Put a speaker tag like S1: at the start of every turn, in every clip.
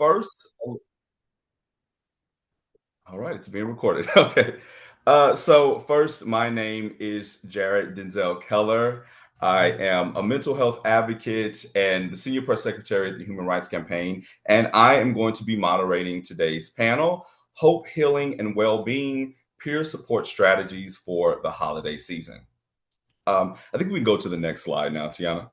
S1: first, all right, it's being recorded. Okay. So first, my name is Jared Denzel Keller. I am a mental health advocate and the senior press secretary at the Human Rights Campaign, and I am going to be moderating today's panel, Hope, Healing, and Well-Being, Peer Support Strategies for the Holiday Season. I think we can go to the next slide now, Tiana.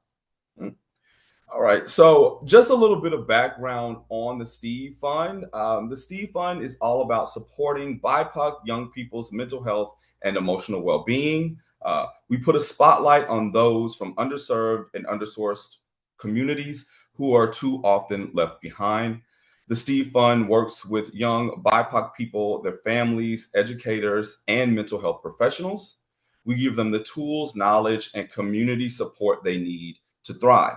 S1: All right, so just a little bit of background on the Steve Fund. The Steve Fund is all about supporting BIPOC young people's mental health and emotional well being. We put a spotlight on those from underserved and undersourced communities who are too often left behind. The Steve Fund works with young BIPOC people, their families, educators, and mental health professionals. We give them the tools, knowledge, and community support they need to thrive.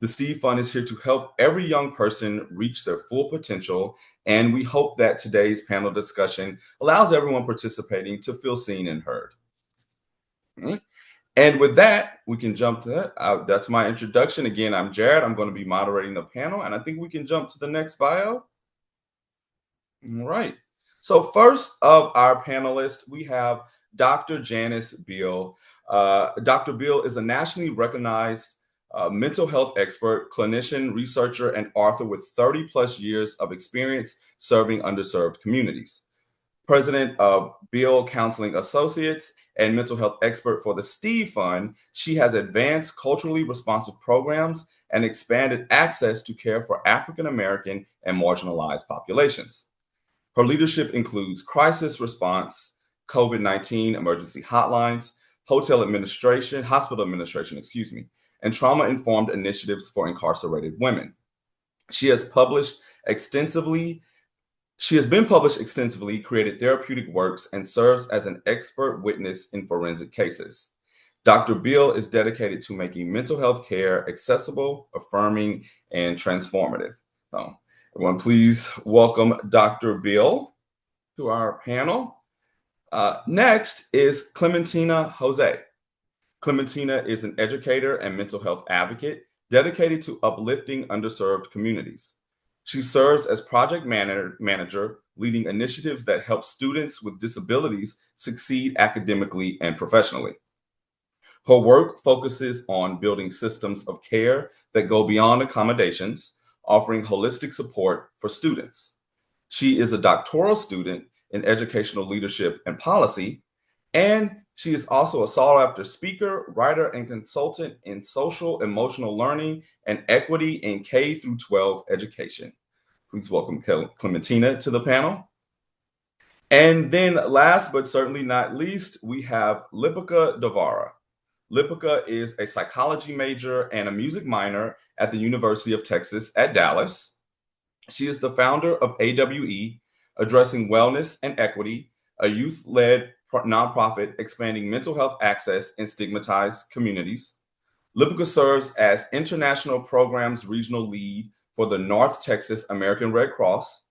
S1: The Steve Fund is here to help every young person reach their full potential, and we hope that today's panel discussion allows everyone participating to feel seen and heard. Mhm. And with that, we can jump to that. That's my introduction. Again, I'm Jared. I'm going to be moderating the panel, and I think we can jump to the next bio. All right. So, first of our panelists, we have Dr. Janice Beal. Dr. Beal is a nationally recognized mental health expert, clinician, researcher, and author with 30 plus years of experience serving underserved communities. President of Beal Counseling Associates and mental health expert for the Steve Fund, she has advanced culturally responsive programs and expanded access to care for African American and marginalized populations. Her leadership includes crisis response, COVID-19 emergency hotlines, hospital administration, and trauma-informed initiatives for incarcerated women. She has published extensively. She has been published extensively, created therapeutic works, and serves as an expert witness in forensic cases. Dr. Beal is dedicated to making mental health care accessible, affirming, and transformative. So, everyone, please welcome Dr. Beal to our panel. Next is Clementina Jose. Clementina is an educator and mental health advocate dedicated to uplifting underserved communities. She serves as project manager, leading initiatives that help students with disabilities succeed academically and professionally. Her work focuses on building systems of care that go beyond accommodations, offering holistic support for students. She is a doctoral student in educational leadership and policy, and she is also a sought after speaker, writer, and consultant in social emotional learning and equity in K through 12 education. Please welcome Clementina to the panel. And then last but certainly not least, we have Lipika Davara. Lipika is a psychology major and a music minor at the University of Texas at Dallas. She is the founder of AWE, Addressing Wellness and Equity, a youth-led nonprofit expanding mental health access in stigmatized communities. Lipika serves as International Programs Regional Lead for the North Texas American Red Cross.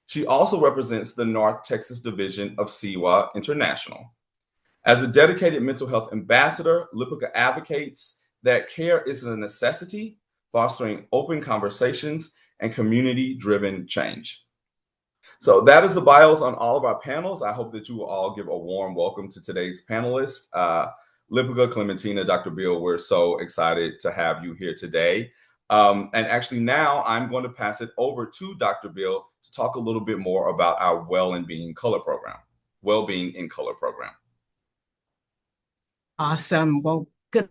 S1: She also represents the North Texas Division of CWA International. As a dedicated mental health ambassador, Lipika advocates that care is a necessity, fostering open conversations and community-driven change. So that is the bios on all of our panels. I hope that you will all give a warm welcome to today's panelists. Lipika, Clementina, Dr. Beal, we're so excited to have you here today. And actually now I'm going to pass it over to Dr. Beal to talk a little bit more about our Well-Being in Color program.
S2: Awesome. Well, good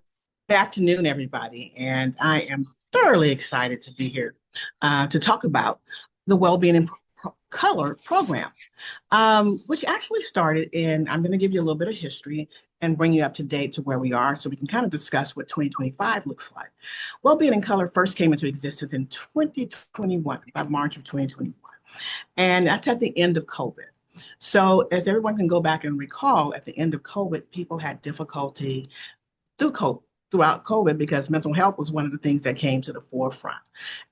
S2: afternoon, everybody. And I am thoroughly excited to be here to talk about the Well-Being in Color programs, which actually started in, I'm going to give you a little bit of history and bring you up to date to where we are so we can kind of discuss what 2025 looks like. Well-Being in Color first came into existence in 2021, by March of 2021. And that's at the end of COVID. So as everyone can go back and recall, at the end of COVID, people had difficulty throughout COVID because mental health was one of the things that came to the forefront.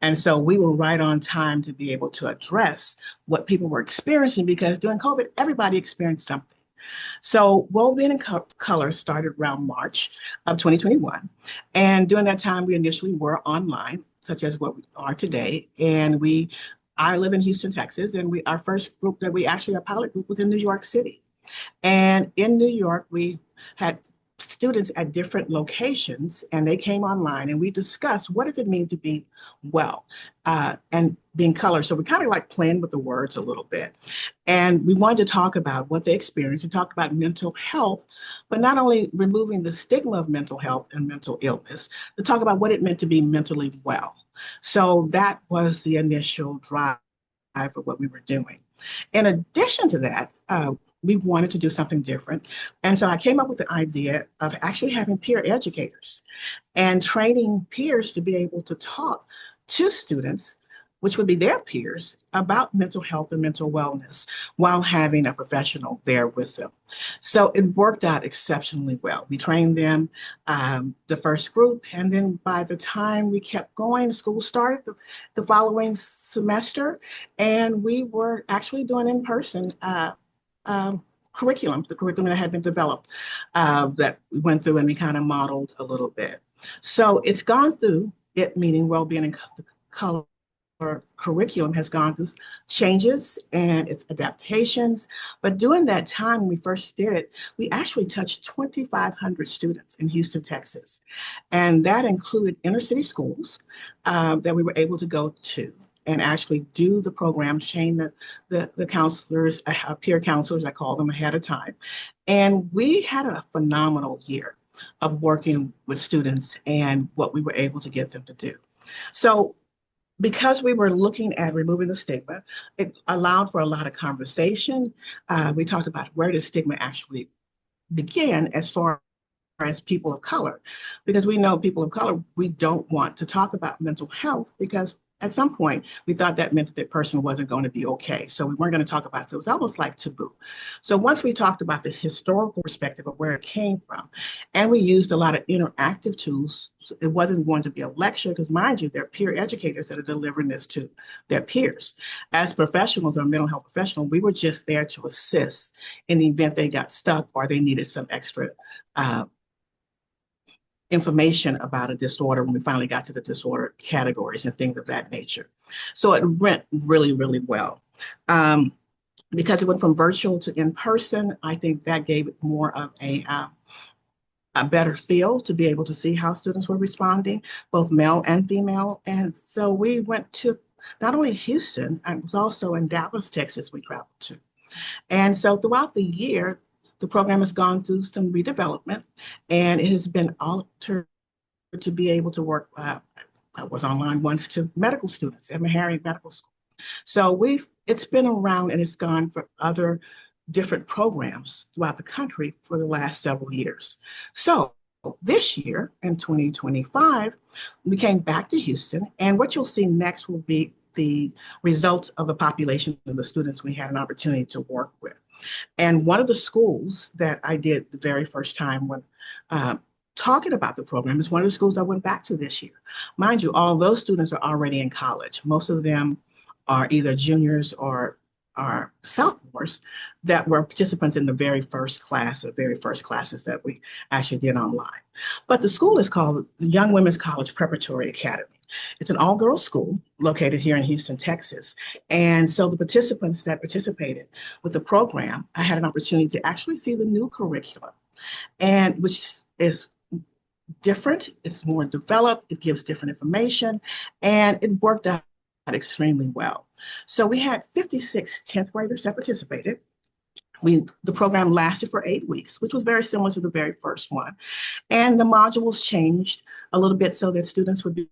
S2: And so we were right on time to be able to address what people were experiencing because during COVID, everybody experienced something. So Well-Being in Color started around March of 2021. And during that time, we initially were online, such as what we are today. And we I live in Houston, Texas, and our first group that we actually, a pilot group was in New York City. And in New York, we had students at different locations and they came online and we discussed what does it mean to be well and being colored. So we kind of like playing with the words a little bit. And we wanted to talk about what they experienced and talk about mental health, but not only removing the stigma of mental health and mental illness, to talk about what it meant to be mentally well. So that was the initial drive for what we were doing. In addition to that, we wanted to do something different. And so I came up with the idea of actually having peer educators and training peers to be able to talk to students, which would be their peers, about mental health and mental wellness while having a professional there with them. So it worked out exceptionally well. We trained them, the first group, and then by the time we kept going, school started the following semester, and we were actually doing in-person curriculum, the curriculum that had been developed that we went through and we kind of modeled a little bit. So it's gone through, it meaning well-being and color curriculum has gone through changes and its adaptations. But during that time when we first did it, we actually touched 2,500 students in Houston, Texas. And that included inner city schools that we were able to go to and actually do the program, train the counselors, peer counselors, I call them ahead of time. And we had a phenomenal year of working with students and what we were able to get them to do. So because we were looking at removing the stigma, it allowed for a lot of conversation. We talked about where the stigma actually began as far as people of color, because we know people of color, we don't want to talk about mental health because at some point we thought that meant that the person wasn't going to be okay. So we weren't going to talk about it. So it was almost like taboo. So once we talked about the historical perspective of where it came from, and we used a lot of interactive tools, it wasn't going to be a lecture because mind you, they're peer educators that are delivering this to their peers. As professionals or mental health professionals, we were just there to assist in the event they got stuck or they needed some extra information about a disorder when we finally got to the disorder categories and things of that nature. So it went really, really well. Because it went from virtual to in-person, I think that gave it more of a better feel to be able to see how students were responding, both male and female. And so we went to not only Houston, I was also in Dallas, Texas, we traveled to. And so throughout the year, the program has gone through some redevelopment and it has been altered to be able to work. I was online once to medical students at Meharry Medical School. So it's been around and it's gone for other different programs throughout the country for the last several years. So this year in 2025, we came back to Houston, and what you'll see next will be the results of the population of the students we had an opportunity to work with. And one of the schools that I did the very first time when talking about the program is one of the schools I went back to this year. Mind you, all those students are already in college. Most of them are either juniors or are sophomores that were participants in the very first class, or very first classes that we actually did online. But the school is called the Young Women's College Preparatory Academy. It's an all-girls school located here in Houston, Texas. And so the participants that participated with the program, I had an opportunity to actually see the new curriculum, and which is different, it's more developed, it gives different information, and it worked out extremely well. So we had 56 10th graders that participated. The program lasted for 8 weeks, which was very similar to the very first one. And the modules changed a little bit so that students would be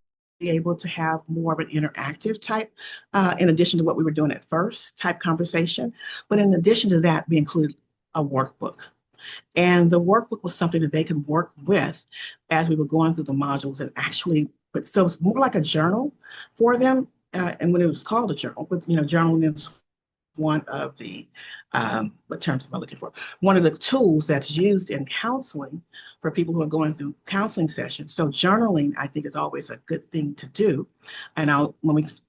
S2: able to have more of an interactive type, in addition to what we were doing at first, type conversation. But in addition to that, we included a workbook. And the workbook was something that they could work with as we were going through the modules and actually, but so it's more like a journal for them. And when it was called a journal, but journaling is one of the, what terms am I looking for? One of the tools that's used in counseling for people who are going through counseling sessions. So journaling, I think, is always a good thing to do. And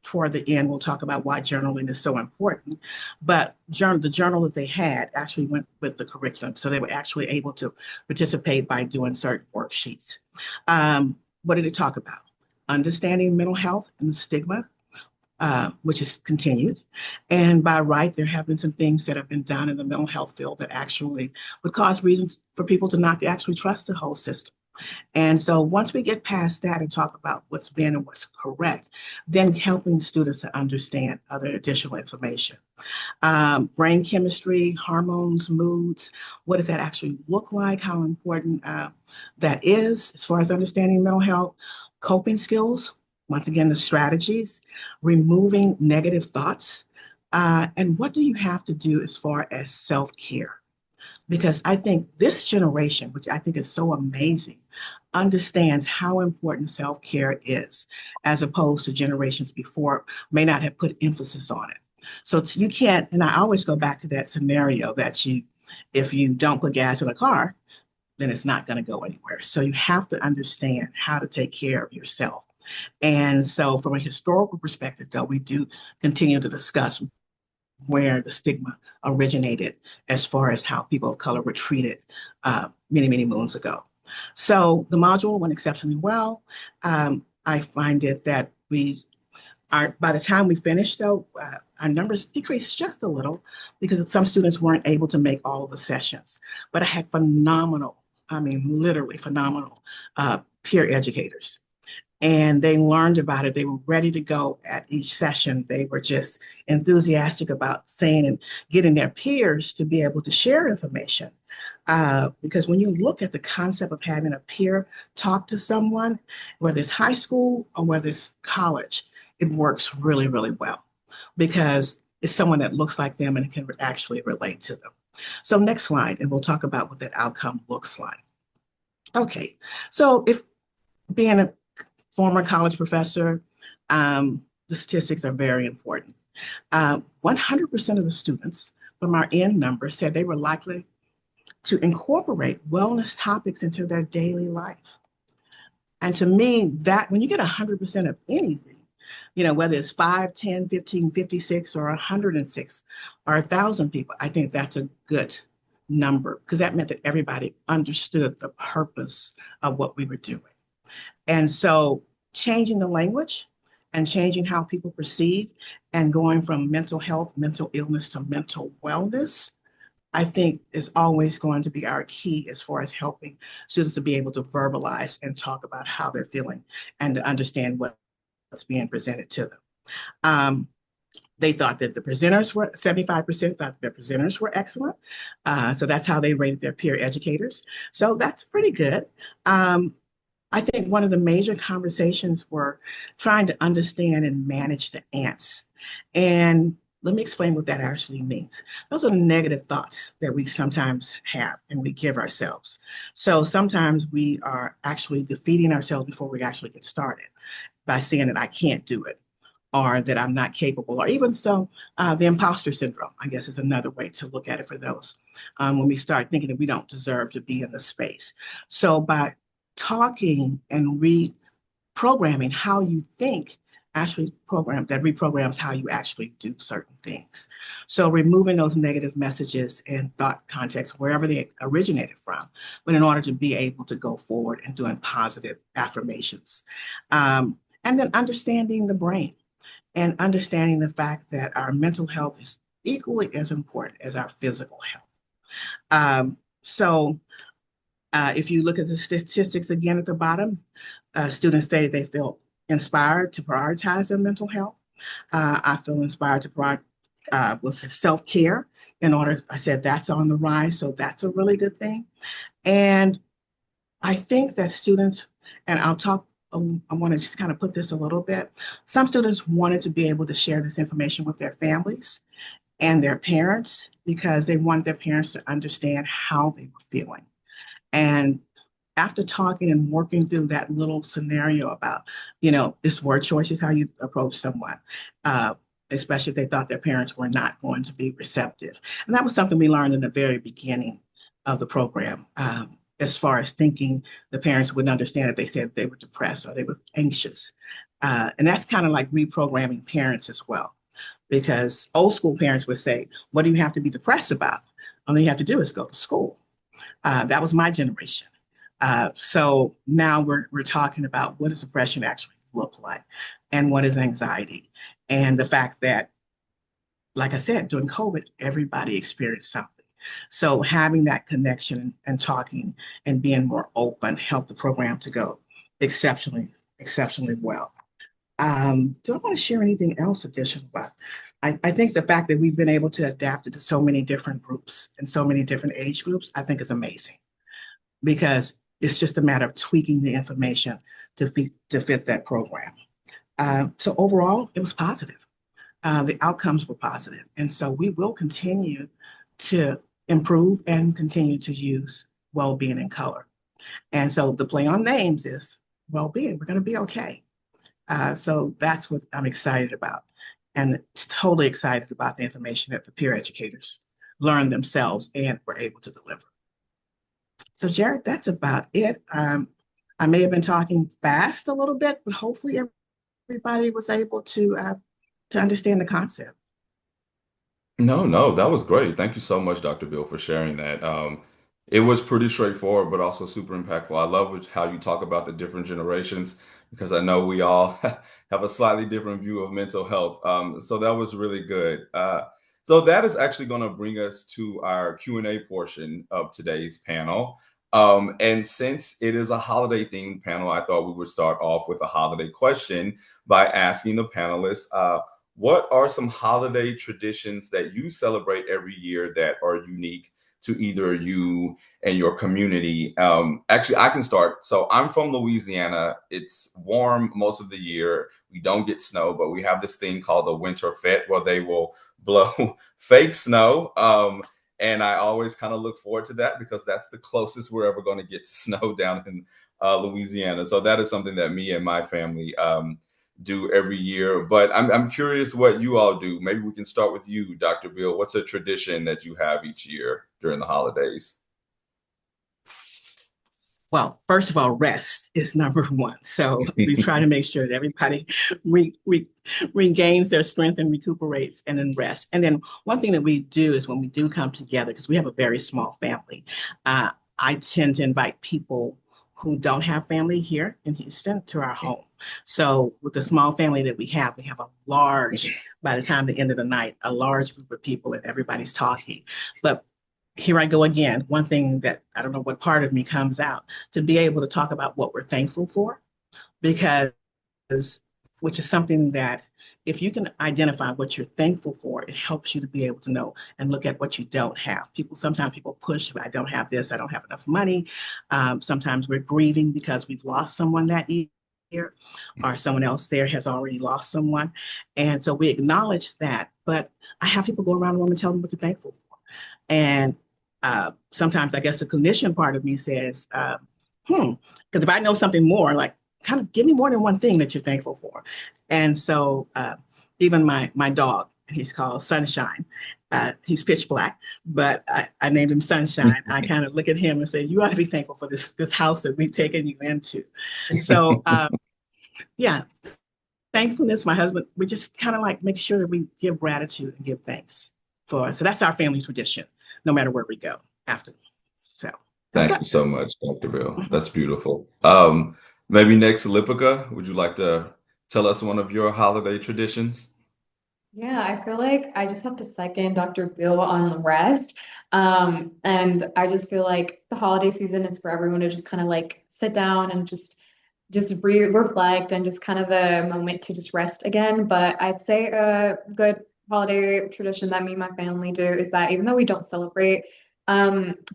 S2: toward the end, we'll talk about why journaling is so important. But the journal that they had actually went with the curriculum. So they were actually able to participate by doing certain worksheets. What did it talk about? Understanding mental health and the stigma which is continued. And by right, there have been some things that have been done in the mental health field that actually would cause reasons for people to not to actually trust the whole system. And so once we get past that and talk about what's been and what's correct, then helping students to understand other additional information. Brain chemistry, hormones, moods, what does that actually look like? How important that is as far as understanding mental health, coping skills, once again, the strategies, removing negative thoughts, and what do you have to do as far as self-care? Because I think this generation, which I think is so amazing, understands how important self-care is, as opposed to generations before may not have put emphasis on it. So you can't, and I always go back to that scenario that if you don't put gas in a car, then it's not going to go anywhere. So you have to understand how to take care of yourself. And so from a historical perspective, though, we do continue to discuss where the stigma originated as far as how people of color were treated many, many moons ago. So the module went exceptionally well. I find it that by the time we finished, though, our numbers decreased just a little because some students weren't able to make all of the sessions. But I had phenomenal, I mean, literally phenomenal peer educators. And they learned about it. They were ready to go at each session. They were just enthusiastic about saying and getting their peers to be able to share information. Because when you look at the concept of having a peer talk to someone, whether it's high school or whether it's college, it works really, really well because it's someone that looks like them and can actually relate to them. So next slide, and we'll talk about what that outcome looks like. Okay, so if being a former college professor, the statistics are very important. 100% of the students from our end number said they were likely to incorporate wellness topics into their daily life. And to me, that when you get 100% of anything, whether it's 5, 10, 15, 56, or 106, or 1,000 people, I think that's a good number because that meant that everybody understood the purpose of what we were doing. And so changing the language and changing how people perceive and going from mental health, mental illness to mental wellness, I think is always going to be our key as far as helping students to be able to verbalize and talk about how they're feeling and to understand what's being presented to them. They thought that the presenters were, 75% thought the presenters were excellent. So that's how they rated their peer educators. So that's pretty good. I think one of the major conversations were trying to understand and manage the ants. And let me explain what that actually means. Those are negative thoughts that we sometimes have and we give ourselves. So sometimes we are actually defeating ourselves before we actually get started by saying that I can't do it or that I'm not capable, or even so, the imposter syndrome, I guess, is another way to look at it for those when we start thinking that we don't deserve to be in the space. So by talking and reprogramming how you think actually reprograms how you actually do certain things. So removing those negative messages and thought contexts wherever they originated from, but in order to be able to go forward and doing positive affirmations. And then understanding the brain and understanding the fact that our mental health is equally as important as our physical health. If you look at the statistics again at the bottom, students stated they feel inspired to prioritize their mental health. I feel inspired to prioritize with self-care in order, I said that's on the rise, so that's a really good thing. And I think that students, and I want to just kind of put this a little bit, some students wanted to be able to share this information with their families and their parents because they wanted their parents to understand how they were feeling. And after talking and working through that little scenario about, this word choice is how you approach someone, especially if they thought their parents were not going to be receptive. And that was something we learned in the very beginning of the program, as far as thinking the parents wouldn't understand if they said they were depressed or they were anxious. And that's kind of like reprogramming parents as well, because old school parents would say, what do you have to be depressed about? All you have to do is go to school. That was my generation. So now we're talking about what does depression actually look like and what is anxiety. And the fact that, like I said, during COVID, everybody experienced something. So having that connection and talking and being more open helped the program to go exceptionally, exceptionally well. Do I want to share anything else additional about? I think the fact that we've been able to adapt it to so many different groups and so many different age groups, I think is amazing because it's just a matter of tweaking the information to fit that program. So overall, it was positive. The outcomes were positive. And so we will continue to improve and continue to use well-being in color. And so the play on names is well-being. We're going to be okay. So that's what I'm excited about, and totally excited about the information that the peer educators learned themselves and were able to deliver. So Jared, that's about it. I may have been talking fast a little bit, but hopefully everybody was able to understand the concept.
S1: No, no, that was great. Thank you so much, Dr. Bill, for sharing that. It was pretty straightforward, but also super impactful. I love how you talk about the different generations because I know we all have a slightly different view of mental health. So that was really good. So that is actually going to bring us to our Q&A portion of today's panel. And since it is a holiday themed panel, I thought we would start off with a holiday question by asking the panelists. What are some holiday traditions that you celebrate every year that are unique to either you and your community? Actually, I can start. So I'm from Louisiana. It's warm most of the year. We don't get snow, but we have this thing called the Winter Fete where they will blow fake snow. And I always kind of look forward to that because that's the closest we're ever going to get to snow down in Louisiana. So that is something that me and my family do every year. But I'm curious what you all do. Maybe we can start with you, Dr. Bill. What's a tradition that you have each year during the holidays?
S2: Well, first of all, rest is number one. So we try to make sure that everybody regains their strength and recuperates and then rest. And then one thing that we do is when we do come together, because we have a very small family, uh, I tend to invite people who don't have family here in Houston to our home. So with the small family that we have a large, by the time the end of the night, a large group of people and everybody's talking. But here I go again. One thing that I don't know what part of me comes out to be able to talk about what we're thankful for, because which is something that if you can identify what you're thankful for, it helps you to be able to know and look at what you don't have. Sometimes people push, I don't have this, I don't have enough money. Sometimes we're grieving because we've lost someone that year, or someone else there has already lost someone. And so we acknowledge that, but I have people go around the room and tell them what they're thankful for. And sometimes I guess the clinician part of me says, because if I know something more, like kind of give me more than one thing that you're thankful for. And so even my dog, he's called Sunshine. He's pitch black, but I named him Sunshine. I kind of look at him and say, you ought to be thankful for this house that we've taken you into. So yeah, thankfulness, my husband, we just kind of like make sure that we give gratitude and give thanks for. So that's our family tradition, no matter where we go after. So that's
S1: Thank
S2: it.
S1: you so much, Dr. Bill. That's beautiful. Maybe next, Lipika, would you like to tell us one of your holiday traditions?
S3: Yeah, I feel like I just have to second Dr. Bill on rest. And I just feel like the holiday season is for everyone to just kind of like sit down and just reflect and just kind of a moment to just rest again. But I'd say a good holiday tradition that me and my family do is that even though we don't celebrate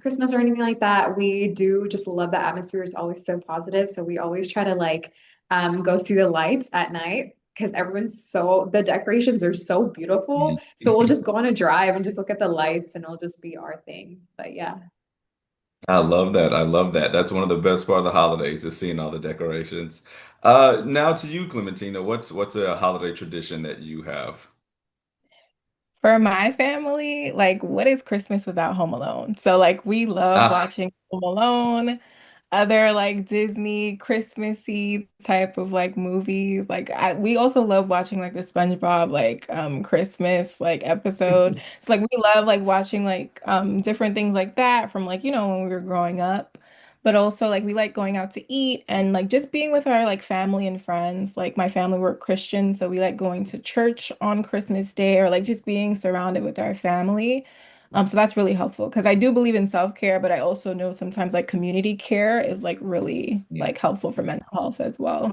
S3: Christmas or anything like that, we do just love the atmosphere is always so positive. So we always try to like go see the lights at night because the decorations are so beautiful. So we'll just go on a drive and just look at the lights and it'll just be our thing. But yeah.
S1: I love that. I love that. That's one of the best part of the holidays is seeing all the decorations. Now to you, Clementina, what's a holiday tradition that you have?
S4: For my family, like, what is Christmas without Home Alone? So, like, we love
S1: Ah,
S4: watching Home Alone, other like Disney Christmassy type of like movies. We also love watching like the SpongeBob Christmas like episode. So like we love like watching like different things like that from like when we were growing up. but also like we like going out to eat and like just being with our like family and friends. Like my family, we're Christian, so we like going to church on Christmas Day or like just being surrounded with our family. So that's really helpful because I do believe in self-care, but I also know sometimes like community care is like really
S1: Mm.
S4: like helpful for mental health as well.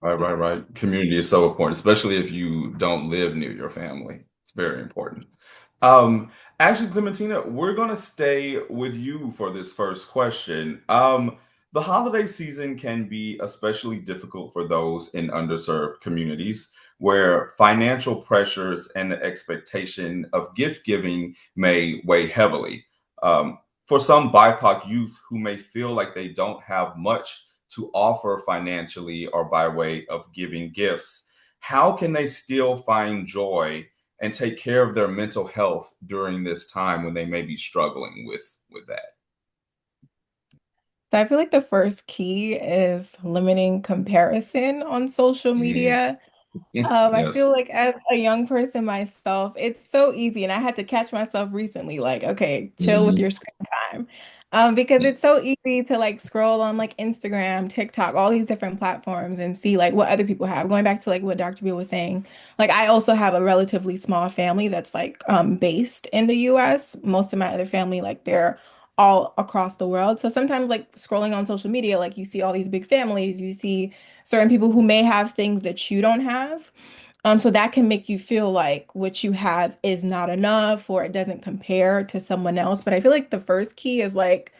S1: Right, right, right. Community is so important, especially if you don't live near your family. It's very important. Um, Actually, Clementina, we're gonna stay with you for this first question. The holiday season can be especially difficult for those in underserved communities where financial pressures and the expectation of gift giving may weigh heavily. For some BIPOC youth who may feel like they don't have much to offer financially or by way of giving gifts, how can they still find joy and take care of their mental health during this time when they may be struggling with that?
S4: So I feel like the first key is limiting comparison on social
S1: Mm.
S4: media. I
S1: Yes.
S4: feel like as a young person myself, it's so easy, and I had to catch myself recently, like, okay, chill with
S1: Mhm.
S4: your screen time. Because it's so easy to like scroll on like Instagram, TikTok, all these different platforms and see like what other people have. Going back to like what Dr. Beal was saying, like I also have a relatively small family that's like based in the US. Most of my other family, like they're all across the world. So sometimes like scrolling on social media, like you see all these big families, you see certain people who may have things that you don't have. So that can make you feel like what you have is not enough or it doesn't compare to someone else. But I feel like the first key is like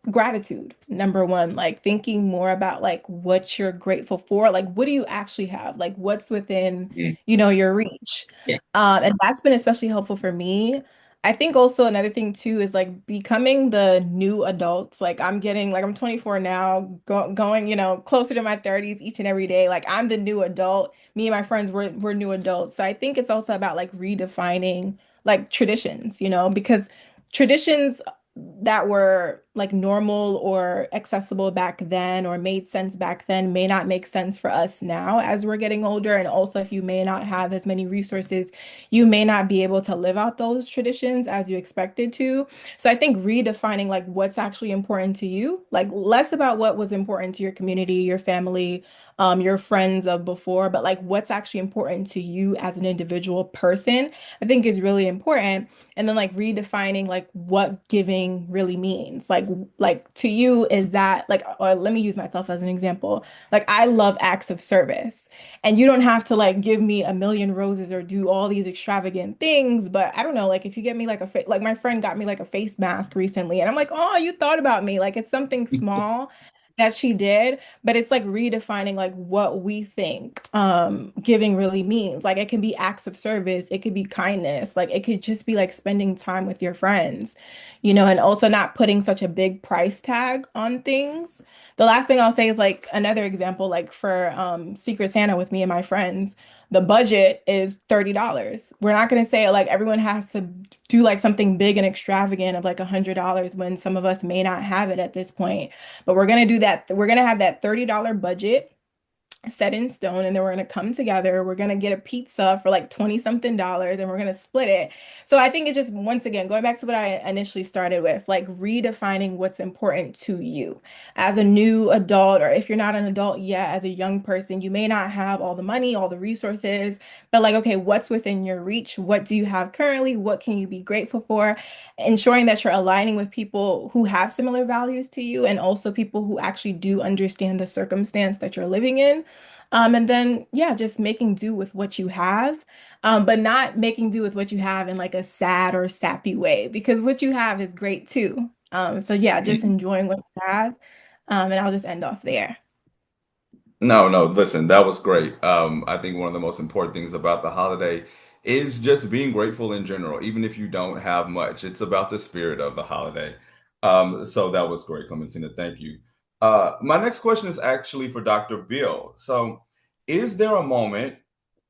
S4: gratitude, number one, like thinking more about like what you're grateful for, like what do you actually have, like what's within,
S1: Mm.
S4: your reach. And that's been especially helpful for me. I think also another thing too is like becoming the new adults. Like I'm getting like I'm 24 now, going, closer to my 30s each and every day. Like I'm the new adult. Me and my friends we're new adults. So I think it's also about like redefining like traditions, because traditions that were like normal or accessible back then or made sense back then may not make sense for us now as we're getting older. And also, if you may not have as many resources, you may not be able to live out those traditions as you expected to. So I think redefining like what's actually important to you, like less about what was important to your community, your family, your friends of before, but like what's actually important to you as an individual person, I think is really important. And then like redefining like what giving really means. Like to you is that like, or let me use myself as an example. Like I love acts of service, and you don't have to like give me a million roses or do all these extravagant things, but I don't know, like if you get me like like my friend got me like a face mask recently and I'm like, "Oh, you thought about me." Like it's something small that she did, but it's like redefining like what we think giving really means. Like it can be acts of service, it could be kindness, like it could just be like spending time with your friends, and also not putting such a big price tag on things. The last thing I'll say is like another example, like for Secret Santa with me and my friends, the budget is $30. We're not going to say like everyone has to do like something big and extravagant of like $100 when some of us may not have it at this point. But we're going to do that. We're going to have that $30 budget set in stone, and then we're going to come together, we're going to get a pizza for like 20 something dollars, and we're going to split it. So I think it's just once again going back to what I initially started with, like redefining what's important to you as a new adult, or if you're not an adult yet, as a young person, you may not have all the money, all the resources, but like, okay, what's within your reach? What do you have currently? What can you be grateful for? Ensuring that you're aligning with people who have similar values to you, and also people who actually do understand the circumstance that you're living in. And then, yeah, just making do with what you have, but not making do with what you have in like a sad or sappy way, because what you have is great too. So yeah, just
S1: Mm.
S4: enjoying what you have. And I'll just end off there.
S1: No, no, listen, that was great. I think one of the most important things about the holiday is just being grateful in general, even if you don't have much. It's about the spirit of the holiday. So that was great, Clementina. Thank you. My next question is actually for Dr. Bill. So, is there a moment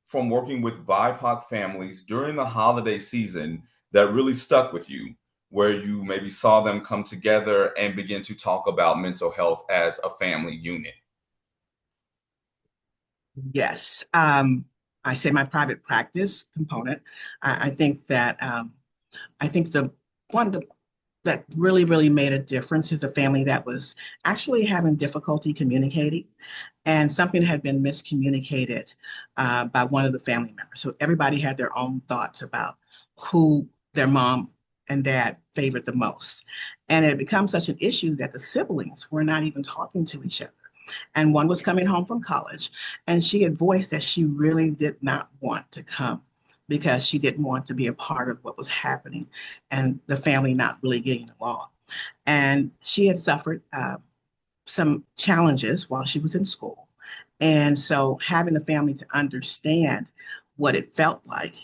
S1: from working with BIPOC families during the holiday season that really stuck with you, where you maybe saw them come together and begin to talk about mental health as a family unit?
S2: Yes. I say my private practice component. I think that I think the one that really, really made a difference is a family that was actually having difficulty communicating, and something had been miscommunicated by one of the family members. So everybody had their own thoughts about who their mom and dad favored the most. And it had become such an issue that the siblings were not even talking to each other. And one was coming home from college, and she had voiced that she really did not want to come because she didn't want to be a part of what was happening and the family not really getting along. And she had suffered some challenges while she was in school. And so having the family to understand what it felt like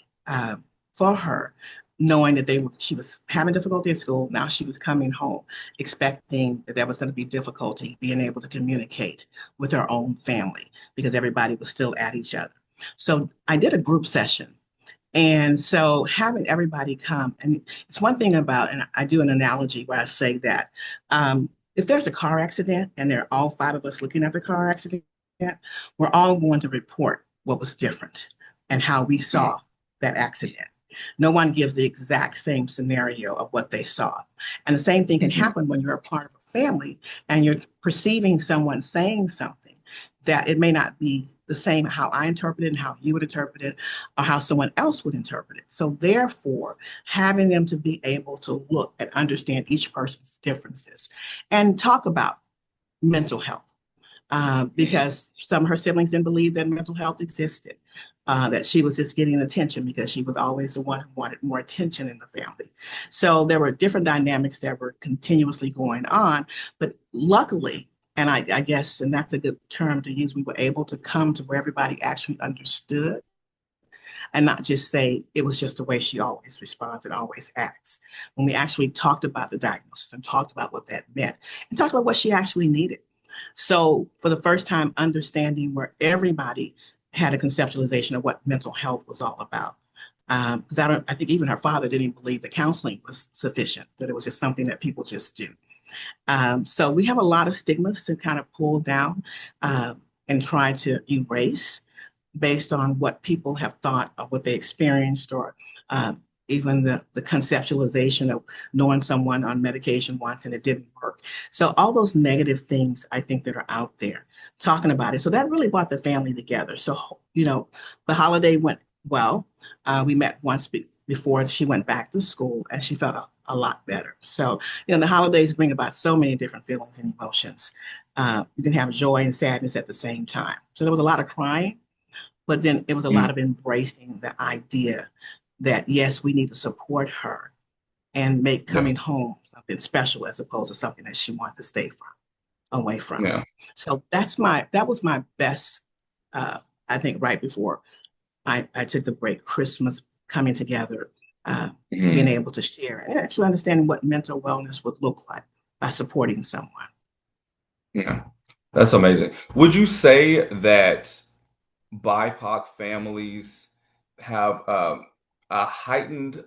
S2: for her, knowing that she was having difficulty at school, now she was coming home, expecting that there was going to be difficulty being able to communicate with her own family because everybody was still at each other. So I did a group session. And so having everybody come, and it's one thing about, and I do an analogy where I say that if there's a car accident and there are all five of us looking at the car accident, we're all going to report what was different and how we saw that accident. No one gives the exact same scenario of what they saw. And the same thing can happen when you're a part of a family and you're perceiving someone saying something that it may not be the same how I interpret it and how you would interpret it or how someone else would interpret it. So therefore, having them to be able to look and understand each person's differences and talk about mental health. Because some of her siblings didn't believe that mental health existed, that she was just getting attention because she was always the one who wanted more attention in the family. So there were different dynamics that were continuously going on, but luckily, and I guess, and that's a good term to use, we were able to come to where everybody actually understood and not just say it was just the way she always responds and always acts. When we actually talked about the diagnosis and talked about what that meant and talked about what she actually needed. So for the first time, understanding where everybody had a conceptualization of what mental health was all about. Because I think even her father didn't even believe that counseling was sufficient, that it was just something that people just do. So we have a lot of stigmas to kind of pull down and try to erase based on what people have thought of what they experienced or even the conceptualization of knowing someone on medication once and it didn't work. So all those negative things I think that are out there talking about it. So that really brought the family together. So, you know, the holiday went well. We met once before she went back to school and she felt a lot better. So, you know, the holidays bring about so many different feelings and emotions. You can have joy and sadness at the same time. So there was a lot of crying, but then it was a lot of embracing the idea that, yes, we need to support her and make coming home something special as opposed to something that she wanted to stay away from.
S1: Yeah.
S2: So that was my best, I think, right before I took the break, Christmas, coming together, being able to share and actually understanding what mental wellness would look like by supporting someone.
S1: Yeah. That's amazing. Would you say that BIPOC families have a heightened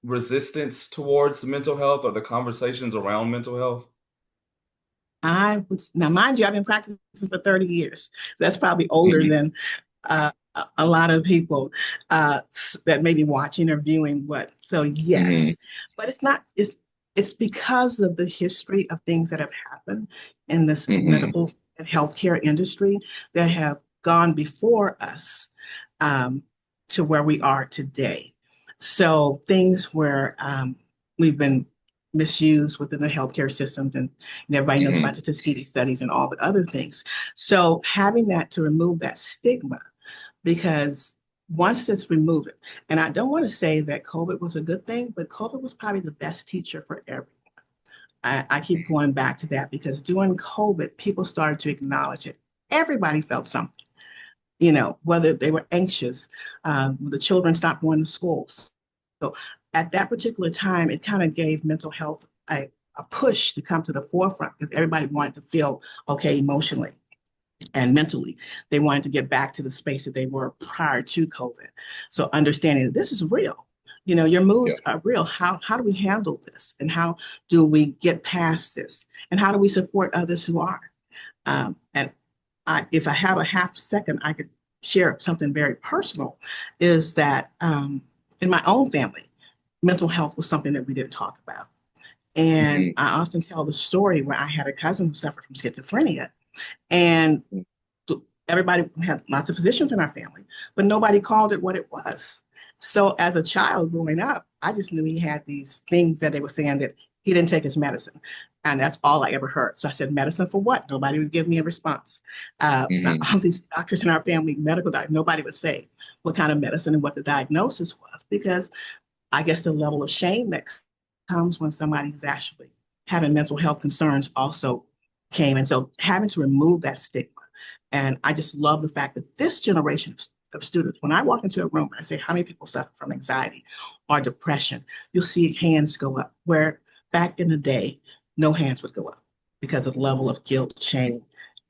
S1: resistance towards mental health or the conversations around mental health?
S2: Now, mind you, I've been practicing for 30 years. That's probably older than a lot of people that may be watching or viewing what. So yes, but it's because of the history of things that have happened in this medical and healthcare industry that have gone before us to where we are today. So things where we've been misused within the healthcare system, and everybody knows about the Tuskegee studies and all the other things. So having that to remove that stigma, because once it's removed, and I don't want to say that COVID was a good thing, but COVID was probably the best teacher for everyone. I keep going back to that because during COVID, people started to acknowledge it. Everybody felt something, you know, whether they were anxious, the children stopped going to schools. So at that particular time, it kind of gave mental health a push to come to the forefront because everybody wanted to feel okay emotionally and mentally. They wanted to get back to the space that they were prior to COVID. So understanding that this is real. You know, your moods are real. How do we handle this? And how do we get past this? And how do we support others who are? If I have a half second, I could share something very personal, is that in my own family, mental health was something that we didn't talk about. And
S1: Mhm.
S2: I often tell the story where I had a cousin who suffered from schizophrenia, and everybody had lots of physicians in our family, but nobody called it what it was. So as a child growing up, I just knew he had these things that they were saying that he didn't take his medicine. And that's all I ever heard. So I said, medicine for what? Nobody would give me a response.
S1: Mhm.
S2: All these doctors in our family, medical doctors, nobody would say what kind of medicine and what the diagnosis was, because I guess the level of shame that comes when somebody is actually having mental health concerns also came. And so having to remove that stigma. And I just love the fact that this generation of students, when I walk into a room and I say, how many people suffer from anxiety or depression, you'll see hands go up, where back in the day, no hands would go up because of the level of guilt, shame,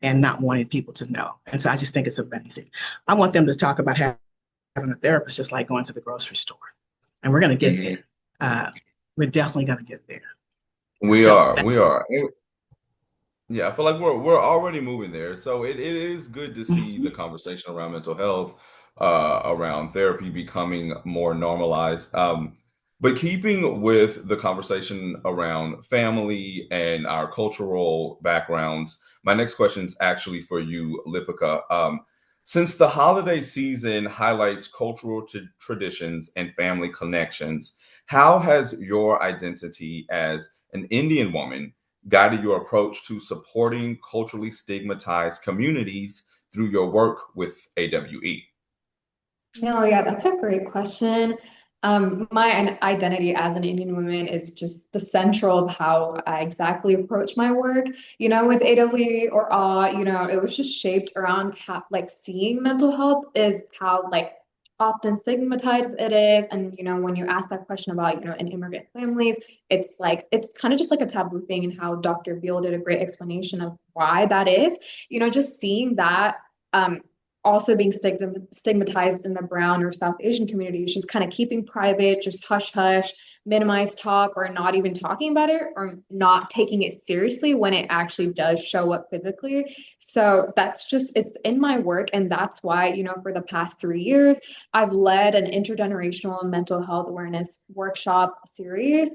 S2: and not wanting people to know. And so I just think it's amazing. I want them to talk about having a therapist just like going to the grocery store. And we're going to get
S1: Mhm.
S2: there. Uh, we're definitely going to get there.
S1: We
S2: So
S1: are,
S2: that,
S1: we are. Yeah, I feel like we're already moving there. So it is good to see the
S2: mhm.
S1: conversation around mental health, around therapy becoming more normalized. But keeping with the conversation around family and our cultural backgrounds, my next question is actually for you, Lipika. Since the holiday season highlights cultural traditions and family connections, how has your identity as an Indian woman guided your approach to supporting culturally stigmatized communities through your work with AWE?
S3: No, yeah, that's a great question. My identity as an Indian woman is just the central of how I exactly approach my work. With AWE or it was just shaped around how, like, seeing mental health is how, like, often stigmatized it is. And, when you ask that question about, in immigrant families, it's like, it's kind of just like a taboo thing, and how Dr. Beale did a great explanation of why that is. Just seeing that. Um, Also being stigmatized in the brown or South Asian communities, just kind of keeping private, just hush hush, minimize talk, or not even talking about it, or not taking it seriously when it actually does show up physically. So that's just, it's in my work. And that's why, for the past 3 years, I've led an intergenerational mental health awareness workshop series,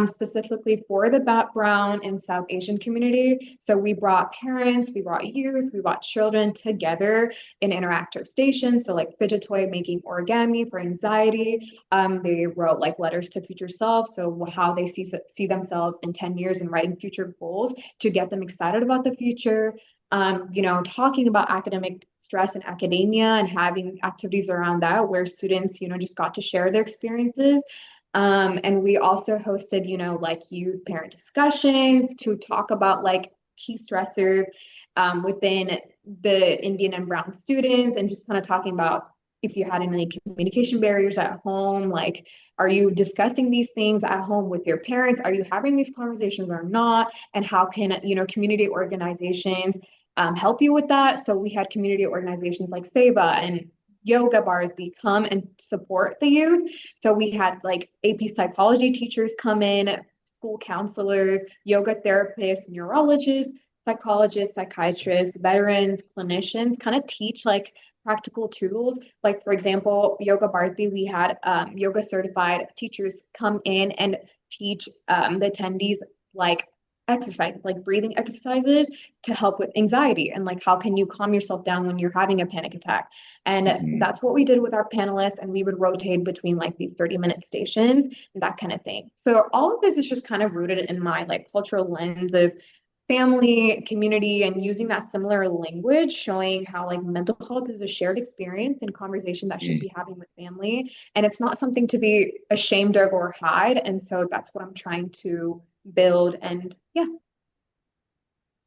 S3: specifically for the brown and South Asian community. So we brought parents, we brought youth, we brought children together in interactive stations. So, like, fidget toy making origami for anxiety. They wrote like letters to future self. So how they see themselves in 10 years, and writing future goals to get them excited about the future. Talking about academic stress in academia and having activities around that where students, just got to share their experiences. And we also hosted, like, youth parent discussions to talk about, like, key stressors within the Indian and brown students, and just kind of talking about if you had any communication barriers at home, like, are you discussing these things at home with your parents? Are you having these conversations or not? And how can, community organizations help you with that? So we had community organizations like SEVA and Yoga Bharati come and support the youth. So we had, like, AP psychology teachers come in, school counselors, yoga therapists, neurologists, psychologists, psychiatrists, veterans, clinicians kind of teach, like, practical tools. Like, for example, Yoga Bharati, we had yoga certified teachers come in and teach the attendees, like, exercise, like breathing exercises to help with anxiety, and, like, how can you calm yourself down when you're having a panic attack. And
S1: Mhm.
S3: that's what we did with our panelists, and we would rotate between, like, these 30-minute stations and that kind of thing. So all of this is just kind of rooted in my, like, cultural lens of family, community, and using that similar language, showing how, like, mental health is a shared experience and conversation that should
S1: Mm.
S3: be having with family. And it's not something to be ashamed of or hide. And so that's what I'm trying to build. And yeah.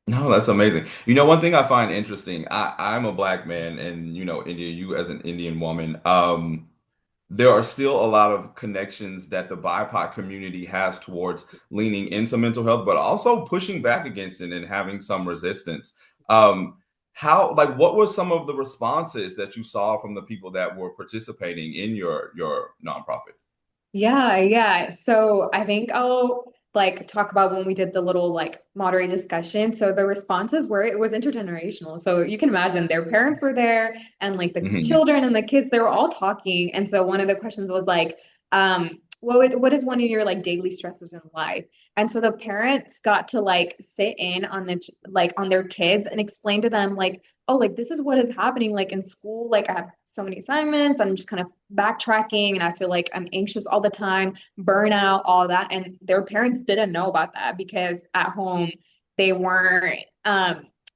S1: No, that's amazing. One thing I find interesting, I'm a black man, and India, you as an Indian woman, there are still a lot of connections that the BIPOC community has towards leaning into mental health, but also pushing back against it and having some resistance. Um, like, what were some of the responses that you saw from the people that were participating in your nonprofit?
S3: Yeah, yeah. So I think I'll, like, talk about when we did the little, like, moderate discussion. So the responses were, it was intergenerational. So you can imagine their parents were there, and, like, the
S1: Hmm.
S3: children and the kids, they were all talking. And so one of the questions was like, what is one of your like daily stresses in life? And so the parents got to like sit in on the like on their kids and explain to them like, oh, like this is what is happening like in school. Like I have so many assignments. I'm just kind of backtracking and I feel like I'm anxious all the time, burnout, all that. And their parents didn't know about that because at home they weren't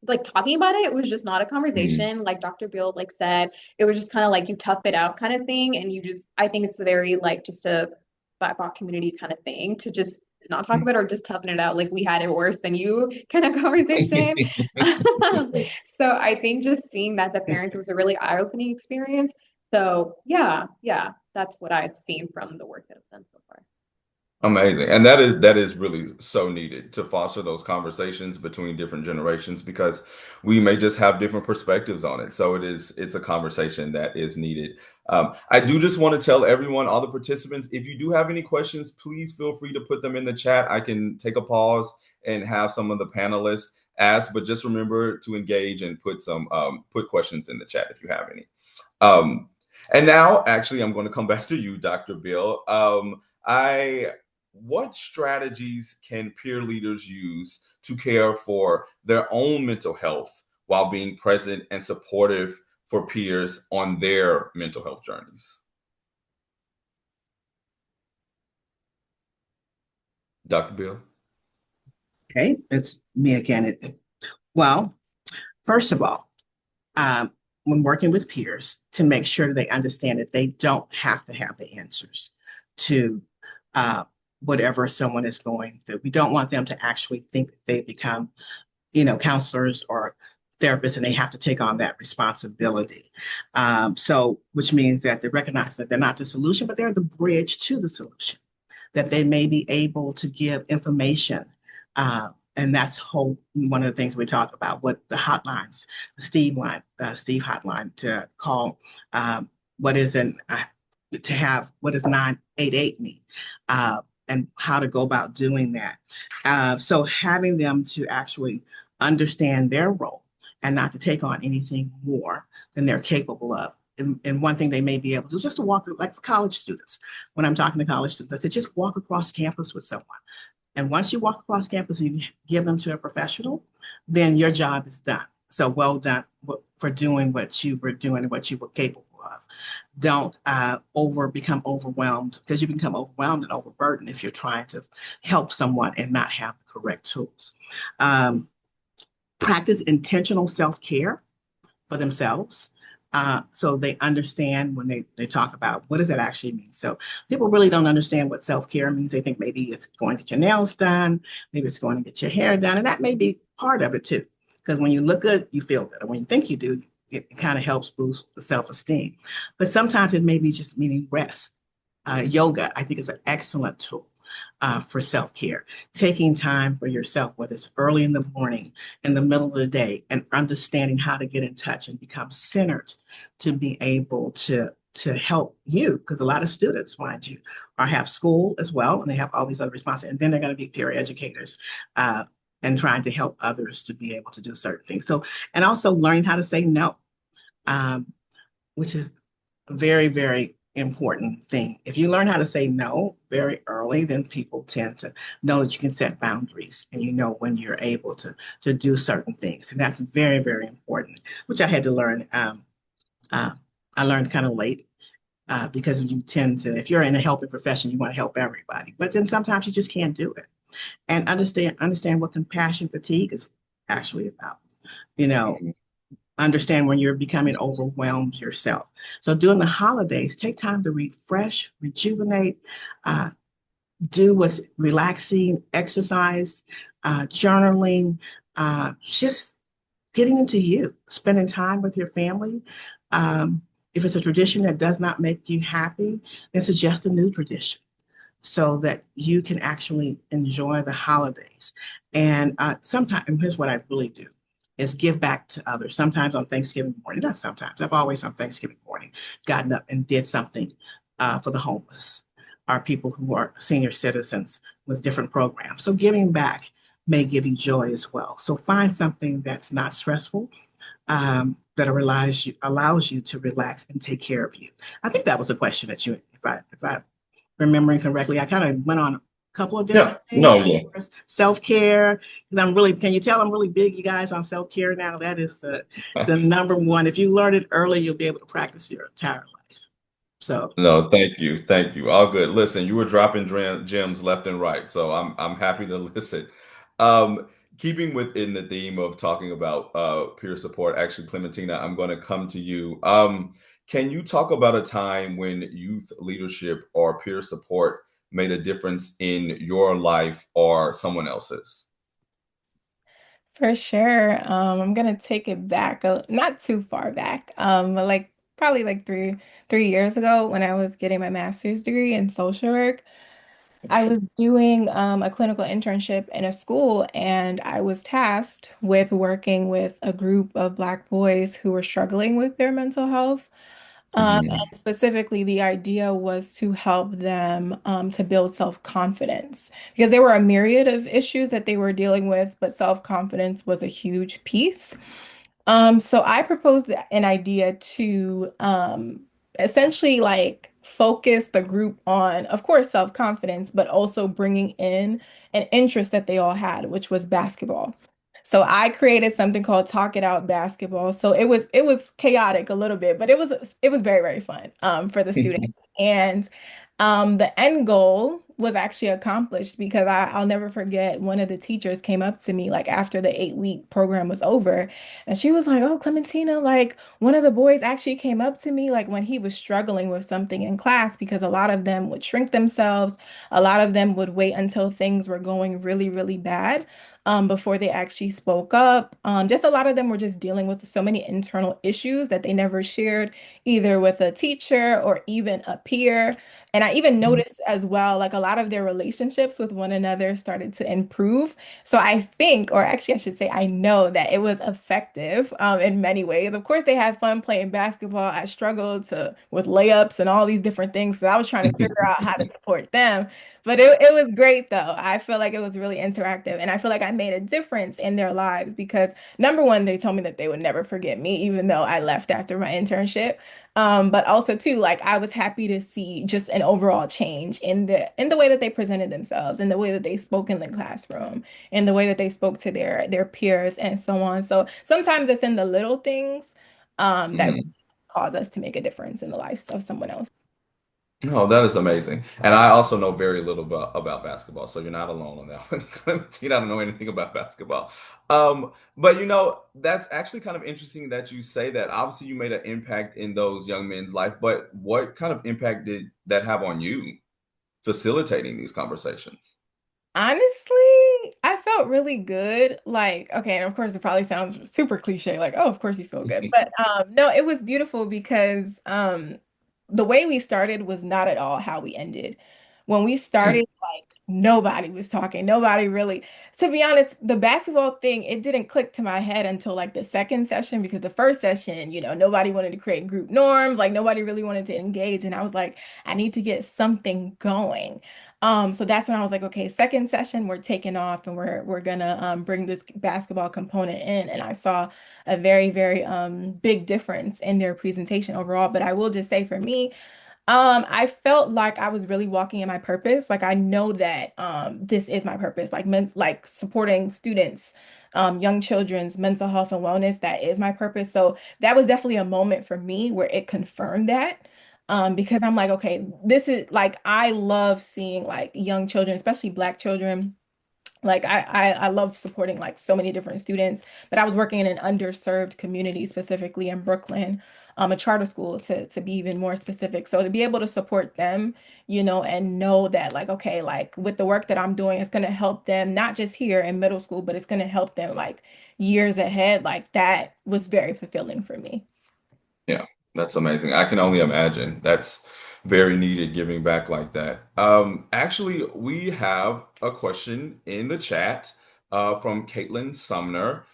S3: like talking about it. It was just not a
S1: Mm.
S3: conversation. Like Dr. Bill like said, it was just kind of like you tough it out kind of thing. And you just I think it's very like just a BIPOC community kind of thing to just not talk about it or just toughen it out like we had it worse than you kind of conversation. So I think just seeing that the parents was a really eye-opening experience. So yeah, that's what I've seen from the work that I've done so far.
S1: Amazing. And that is really so needed to foster those conversations between different generations because we may just have different perspectives on it. So it's a conversation that is needed. I do just want to tell everyone, all the participants, if you do have any questions, please feel free to put them in the chat. I can take a pause and have some of the panelists ask, but just remember to engage and put questions in the chat if you have any. Um, and now, actually, I'm going to come back to you, Dr. Bill. I What strategies can peer leaders use to care for their own mental health while being present and supportive for peers on their mental health journeys? Dr. Bill?
S2: Okay, it's me again. Well, first of all, um, when working with peers, to make sure they understand that they don't have to have the answers to uh, whatever someone is going through. We don't want them to actually think that they become, counselors or therapists and they have to take on that responsibility. So, which means that they recognize that they're not the solution, but they're the bridge to the solution, that they may be able to give information. And that's one of the things we talk about, what the hotlines, the Steve hotline to call, what is to have, what does 988 mean? And how to go about doing that. So having them to actually understand their role and not to take on anything more than they're capable of. And one thing they may be able to do just to walk, like for college students, when I'm talking to college students, I say just walk across campus with someone. And once you walk across campus and you give them to a professional, then your job is done. So well done for doing what you were doing and what you were capable of. Don't become overwhelmed, because you become overwhelmed and overburdened if you're trying to help someone and not have the correct tools. Um, Practice intentional self-care for themselves. So they understand when they talk about what does that actually mean. So people really don't understand what self-care means. They think maybe it's going to get your nails done, maybe it's going to get your hair done, and that may be part of it too. Because when you look good, you feel good. And when you think you do, it kind of helps boost the self-esteem. But sometimes it may be just meaning rest. Yoga, I think, is an excellent tool for self-care. Taking time for yourself, whether it's early in the morning, in the middle of the day, and understanding how to get in touch and become centered to be able to help you, because a lot of students, mind you, are have school as well, and they have all these other responsibilities, and then they're going to be peer educators. And trying to help others to be able to do certain things. So, and also learning how to say no, um, which is very, very important thing. If you learn how to say no very early, then people tend to know that you can set boundaries and you know when you're able to do certain things. And that's very, very important, which I had to learn. Uh, I learned kind of late because you tend to, if you're in a helping profession, you want to help everybody, but then sometimes you just can't do it. And understand what compassion fatigue is actually about. You know, understand when you're becoming overwhelmed yourself. So during the holidays, take time to refresh, rejuvenate, uh, do what's relaxing, exercise, journaling, just getting into you, spending time with your family. If it's a tradition that does not make you happy, then suggest a new tradition so that you can actually enjoy the holidays. And sometimes, and here's what I really do is give back to others. Sometimes on Thanksgiving morning, not sometimes, I've always on Thanksgiving morning gotten up and did something for the homeless or people who are senior citizens with different programs. So giving back may give you joy as well. So find something that's not stressful, that allows you to relax and take care of you. I think that was a question that you, if I remembering correctly. I kind of went on a couple of
S1: Yeah.
S2: different things.
S1: No, yeah.
S2: Self-care, because I'm really, can you tell I'm really big, you guys, on self-care now? That is the number one. If you learn it early, you'll be able to practice your entire life. So,
S1: No, thank you. Thank you. All good. Listen, you were dropping gems left and right, so I'm happy to listen. Um, Keeping within the theme of talking about peer support, actually, Clementina, I'm going to come to you. Can you talk about a time when youth leadership or peer support made a difference in your life or someone else's?
S4: For sure. I'm gonna take it back, not too far back. But like probably like three years ago when I was getting my master's degree in social work. I was doing a clinical internship in a school, and I was tasked with working with a group of Black boys who were struggling with their mental health.
S1: Mhm.
S4: And specifically, the idea was to help them to build self-confidence because there were a myriad of issues that they were dealing with, but self-confidence was a huge piece. So I proposed an idea to essentially like focus the group on, of course, self-confidence, but also bringing in an interest that they all had, which was basketball. So I created something called Talk It Out Basketball. So it was chaotic a little bit, but it was very, very fun for the students. And the end goal was actually accomplished because I'll never forget one of the teachers came up to me like after the 8-week program was over, and she was like, "Oh, Clementina, like one of the boys actually came up to me like when he was struggling with something in class because a lot of them would shrink themselves, a lot of them would wait until things were going really, really bad before they actually spoke up. Just a lot of them were just dealing with so many internal issues that they never shared either with a teacher or even a peer. And I even noticed as well, like a lot of their relationships with one another started to improve. So I think, or actually, I should say, I know that it was effective in many ways. Of course, they had fun playing basketball. I struggled to with layups and all these different things. So I was trying to figure out how to support them. But it was great though. I feel like it was really interactive. And I feel like I made a difference in their lives because number one, they told me that they would never forget me, even though I left after my internship. But also too, like I was happy to see just an overall change in the way that they presented themselves, in the way that they spoke in the classroom, in the way that they spoke to their peers and so on. So sometimes it's in the little things that
S1: Mhm.
S4: cause us to make a difference in the life of someone else.
S1: Oh, that is amazing. And I also know very little about basketball, so you're not alone on that one. Clementine, I don't know anything about basketball. But that's actually kind of interesting that you say that. Obviously, you made an impact in those young men's life, but what kind of impact did that have on you facilitating these conversations?
S4: Honestly, I felt really good. Like, okay, and of course it probably sounds super cliche, like, oh, of course you feel good. But no, it was beautiful because the way we started was not at all how we ended. When we started, like nobody was talking. Nobody really, to be honest, the basketball thing, it didn't click to my head until like the second session because the first session, nobody wanted to create group norms, like nobody really wanted to engage. And I was like, I need to get something going. So that's when I was like, okay, second session, we're taking off and we're gonna bring this basketball component in. And I saw a very, very big difference in their presentation overall. But I will just say for me, I felt like I was really walking in my purpose. Like I know that this is my purpose, like supporting students, young children's mental health and wellness, that is my purpose. So that was definitely a moment for me where it confirmed that. Because I'm like, okay, this is like I love seeing like young children, especially Black children, like I love supporting like so many different students, but I was working in an underserved community, specifically in Brooklyn, a charter school to be even more specific. So to be able to support them, and know that like, okay, like with the work that I'm doing, it's gonna help them not just here in middle school, but it's gonna help them like years ahead. Like that was very fulfilling for me.
S1: Yeah, that's amazing. I can only imagine. That's very needed giving back like that. Actually, we have a question in the chat from Caitlin Sumner.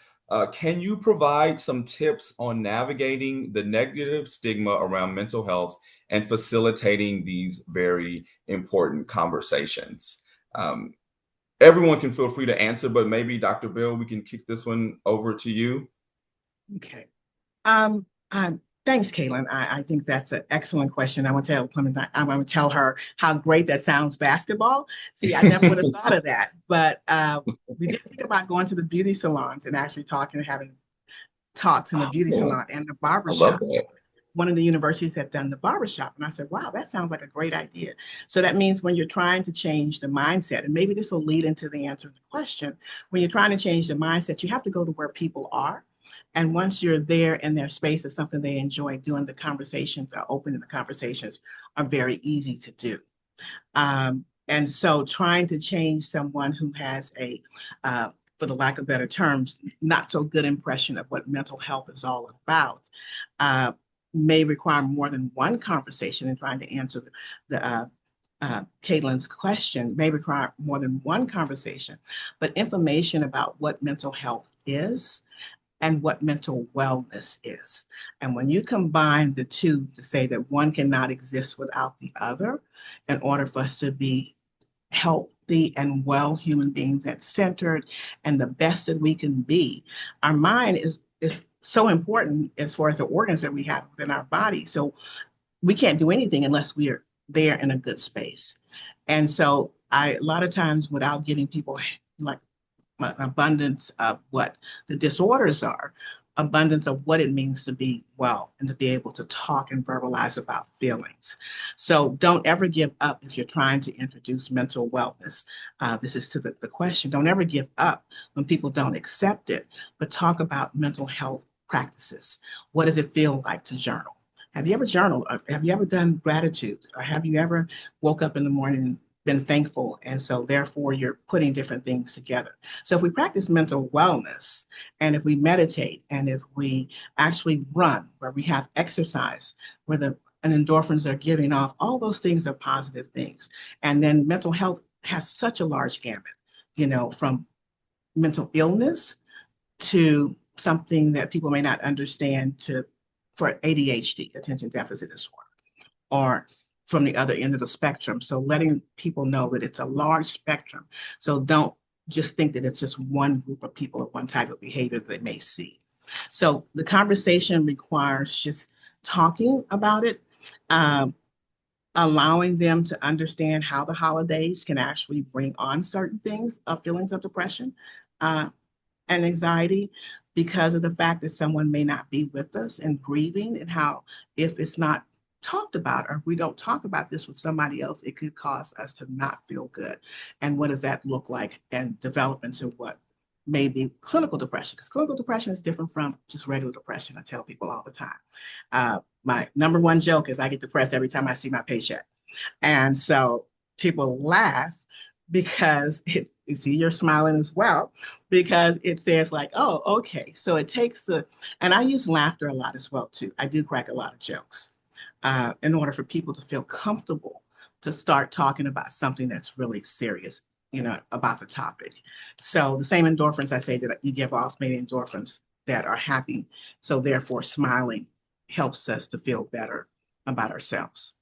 S1: Can you provide some tips on navigating the negative stigma around mental health and facilitating these very important conversations? Um, Everyone can feel free to answer, but maybe Dr. Bill, we can kick this one over to you.
S2: okay. Um, Thanks, Caitlin. I think that's an excellent question. I want to tell Clementine, I want to tell her how great that sounds basketball. See, I never would have thought of that, but we did think about going to the beauty salons and actually talking and having talks in the beauty
S1: Oh,
S2: salon and the
S1: I love
S2: barbershops.
S1: that.
S2: One of the universities had done the barbershop. And I said, wow, that sounds like a great idea. So that means when you're trying to change the mindset, and maybe this will lead into the answer to the question, when you're trying to change the mindset, you have to go to where people are. And once you're there in their space of something they enjoy doing, the conversations are open and the conversations are very easy to do. And so trying to change someone who has a, for the lack of better terms, not so good impression of what mental health is all about, uh, may require more than one conversation in trying to answer the Caitlin's question may require more than one conversation, but information about what mental health is and what mental wellness is. And when you combine the two to say that one cannot exist without the other, in order for us to be healthy and well human beings that centered and the best that we can be, our mind is so important as far as the organs that we have within our body. So we can't do anything unless we are there in a good space. And so a lot of times without giving people like an abundance of what the disorders are, abundance of what it means to be well and to be able to talk and verbalize about feelings. So don't ever give up if you're trying to introduce mental wellness. This is to the question. Don't ever give up when people don't accept it, but talk about mental health practices. What does it feel like to journal? Have you ever journaled? Have you ever done gratitude? Or have you ever woke up in the morning, been thankful? And so therefore you're putting different things together. So if we practice mental wellness and if we meditate and if we actually run, where we have exercise, where the and endorphins are giving off, all those things are positive things. And then mental health has such a large gamut, from mental illness to something that people may not understand to for ADHD, attention deficit disorder, or from the other end of the spectrum. So letting people know that it's a large spectrum. So don't just think that it's just one group of people or one type of behavior that they may see. So the conversation requires just talking about it, um, allowing them to understand how the holidays can actually bring on certain things, feelings of depression, uh, and anxiety because of the fact that someone may not be with us and grieving, and how if it's not talked about or we don't talk about this with somebody else, it could cause us to not feel good. And what does that look like and develop into what may be clinical depression? Because clinical depression is different from just regular depression. I tell people all the time. My number one joke is I get depressed every time I see my paycheck. And so people laugh because you see you're smiling as well, because it says like, oh, okay. So it takes and I use laughter a lot as well too. I do crack a lot of jokes in order for people to feel comfortable to start talking about something that's really serious, about the topic. So the same endorphins I say that you give off, many endorphins that are happy. So therefore smiling helps us to feel better about ourselves.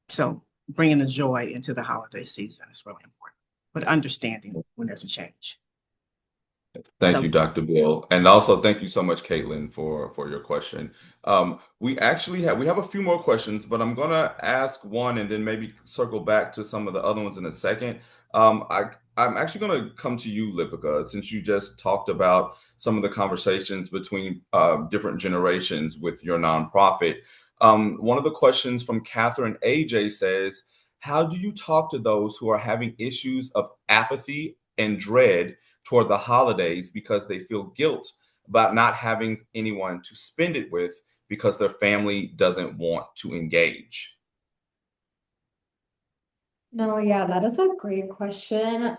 S2: So bringing the joy into the holiday season is really important, but understanding when there's a change.
S1: Thank
S2: So
S1: you, Dr. Bill. And also thank you so much, Caitlin, for your question. We actually have a few more questions, but I'm gonna ask one and then maybe circle back to some of the other ones in a second. I'm actually gonna come to you, Lipika, since you just talked about some of the conversations between different generations with your nonprofit. One of the questions from Catherine AJ says, how do you talk to those who are having issues of apathy and dread toward the holidays because they feel guilt about not having anyone to spend it with because their family doesn't want to engage?
S3: No, yeah, that is a great question.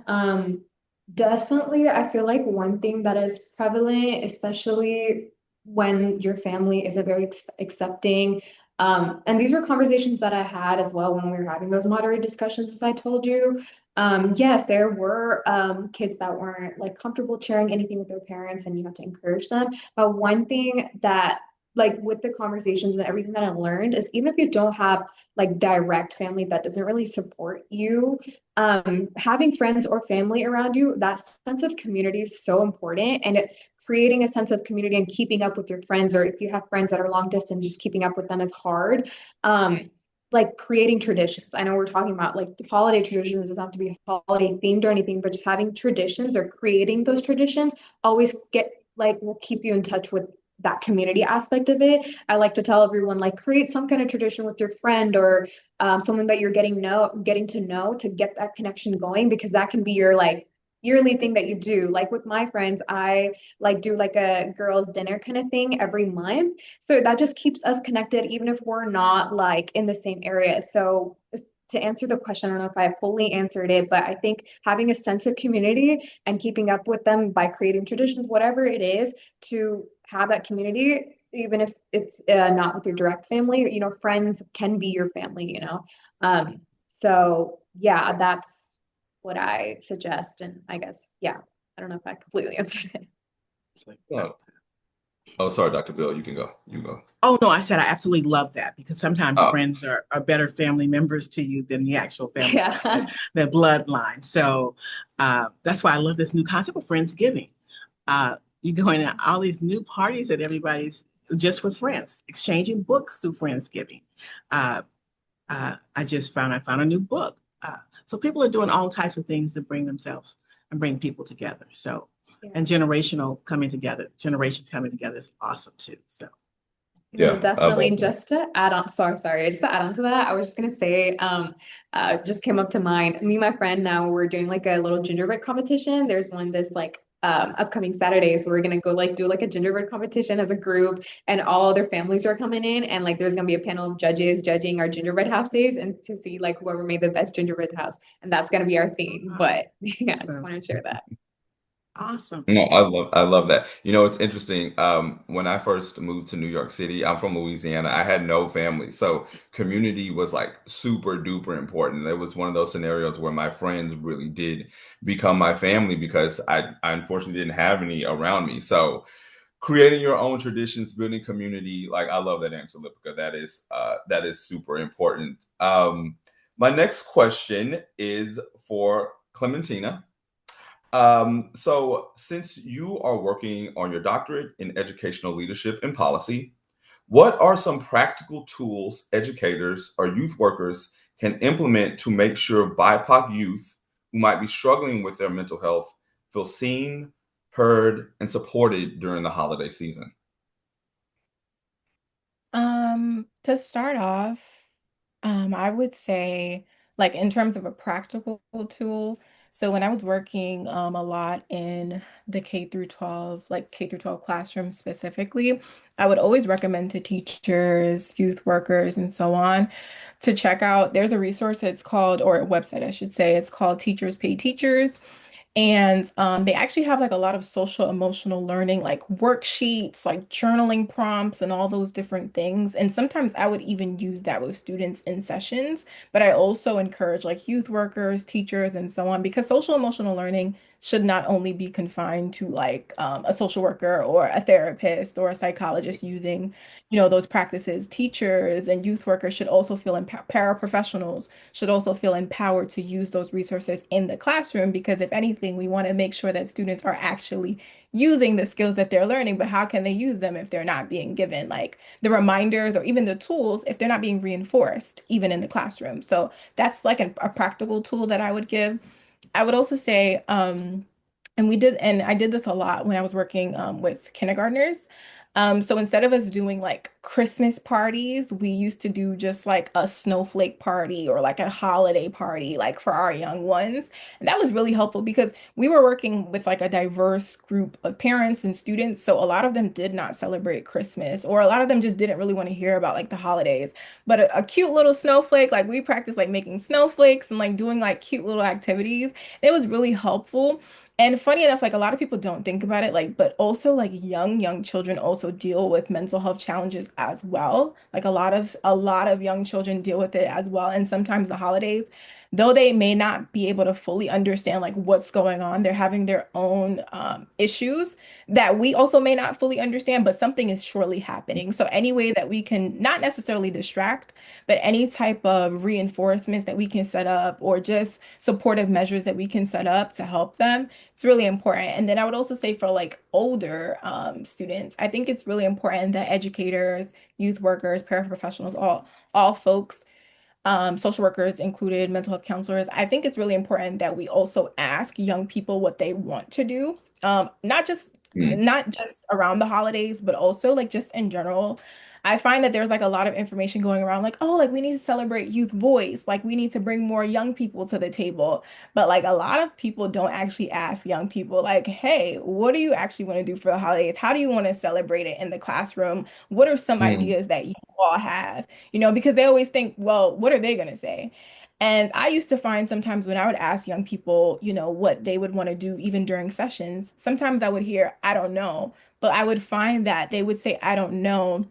S3: Definitely, I feel like one thing that is prevalent, especially when your family is a very accepting, and these were conversations that I had as well when we were having those moderate discussions, as I told you. Yes, there were kids that weren't like comfortable sharing anything with their parents, and you have to encourage them. But one thing that like with the conversations and everything that I've learned is even if you don't have like direct family that doesn't really support you, having friends or family around you, that sense of community is so important. And creating a sense of community and keeping up with your friends, or if you have friends that are long distance, just keeping up with them is hard. Like creating traditions. I know we're talking about like holiday traditions, doesn't have to be holiday themed or anything, but just having traditions or creating those traditions always get like will keep you in touch with that community aspect of it. I like to tell everyone like create some kind of tradition with your friend or someone that you're getting to know to get that connection going because that can be your like yearly thing that you do. Like with my friends, I like do like a girls' dinner kind of thing every month. So that just keeps us connected, even if we're not like in the same area. So to answer the question, I don't know if I fully answered it, but I think having a sense of community and keeping up with them by creating traditions, whatever it is, to have that community, even if it's not with your direct family, you know, friends can be your family, you know. So yeah, that's what I suggest. And I guess, yeah, I don't know if I completely answered it.
S2: It's like,
S1: Oh, oh, sorry, Dr. Bill. You can go. You go.
S2: oh no, I said I absolutely love that because sometimes
S1: Oh,
S2: friends are better family members to you than the actual family members,
S3: Yeah.
S2: the bloodline. So that's why I love this new concept of Friendsgiving. You go into all these new parties that everybody's just with friends, exchanging books through Friendsgiving. Uh, I found a new book. So people are doing all types of things to bring themselves and bring people together. So,
S3: Yeah.
S2: and generations coming together is awesome too. So,
S3: No,
S1: yeah, I
S3: definitely.
S1: love
S3: And
S1: that.
S3: just to add on, sorry, just to add on to that, I was just gonna say, just came up to mind. Me and my friend now we're doing like a little gingerbread competition. There's one this like upcoming Saturday, so we're gonna go like do like a gingerbread competition as a group, and all their families are coming in, and like there's gonna be a panel of judges judging our gingerbread houses and to see like whoever made the best gingerbread house, and that's gonna be our theme. But yeah, I just
S2: so
S3: want to share that.
S2: awesome.
S1: No, I love that. You know, it's interesting. When I first moved to New York City, I'm from Louisiana. I had no family, so community was like super duper important. It was one of those scenarios where my friends really did become my family because I unfortunately didn't have any around me. So creating your own traditions, building community, like I love that answer, Lipika. That is super important. My next question is for Clementina. So, since you are working on your doctorate in educational leadership and policy, what are some practical tools educators or youth workers can implement to make sure BIPOC youth who might be struggling with their mental health feel seen, heard, and supported during the holiday season?
S4: To start off, I would say, like in terms of a practical tool. So when I was working a lot in the K through 12, like K through 12 classroom specifically, I would always recommend to teachers, youth workers, and so on to check out. There's a resource, it's called, or a website, I should say, it's called Teachers Pay Teachers. And they actually have like a lot of social emotional learning, like worksheets, like journaling prompts, and all those different things. And sometimes I would even use that with students in sessions. But I also encourage like youth workers, teachers, and so on, because social emotional learning should not only be confined to like a social worker or a therapist or a psychologist using, those practices. Teachers and youth workers should also feel paraprofessionals should also feel empowered to use those resources in the classroom because if anything, we want to make sure that students are actually using the skills that they're learning, but how can they use them if they're not being given like the reminders or even the tools if they're not being reinforced even in the classroom? So that's like a practical tool that I would give. I would also say, and I did this a lot when I was working with kindergartners. So instead of us doing like Christmas parties, we used to do just like a snowflake party or like a holiday party, like for our young ones. And that was really helpful because we were working with like a diverse group of parents and students. So a lot of them did not celebrate Christmas, or a lot of them just didn't really want to hear about like the holidays. But a cute little snowflake, like we practiced like making snowflakes and like doing like cute little activities. It was really helpful. And funny enough, like a lot of people don't think about it, like, but also like young children also deal with mental health challenges as well. Like a lot of young children deal with it as well. And sometimes the holidays, though they may not be able to fully understand like what's going on, they're having their own issues that we also may not fully understand, but something is surely happening. So any way that we can not necessarily distract, but any type of reinforcements that we can set up or just supportive measures that we can set up to help them, it's really important. And then I would also say for like older students, I think it's really important that educators, youth workers, paraprofessionals, all folks, social workers included, mental health counselors. I think it's really important that we also ask young people what they want to do. Not just
S1: Mm,
S4: not just around the holidays, but also like just in general. I find that there's like a lot of information going around, like, oh, like we need to celebrate youth voice, like we need to bring more young people to the table. But like a lot of people don't actually ask young people, like, hey, what do you actually want to do for the holidays? How do you want to celebrate it in the classroom? What are some
S1: mm,
S4: ideas that you all have? Because they always think, well, what are they going to say? And I used to find sometimes when I would ask young people, what they would want to do even during sessions, sometimes I would hear, I don't know, but I would find that they would say, I don't know,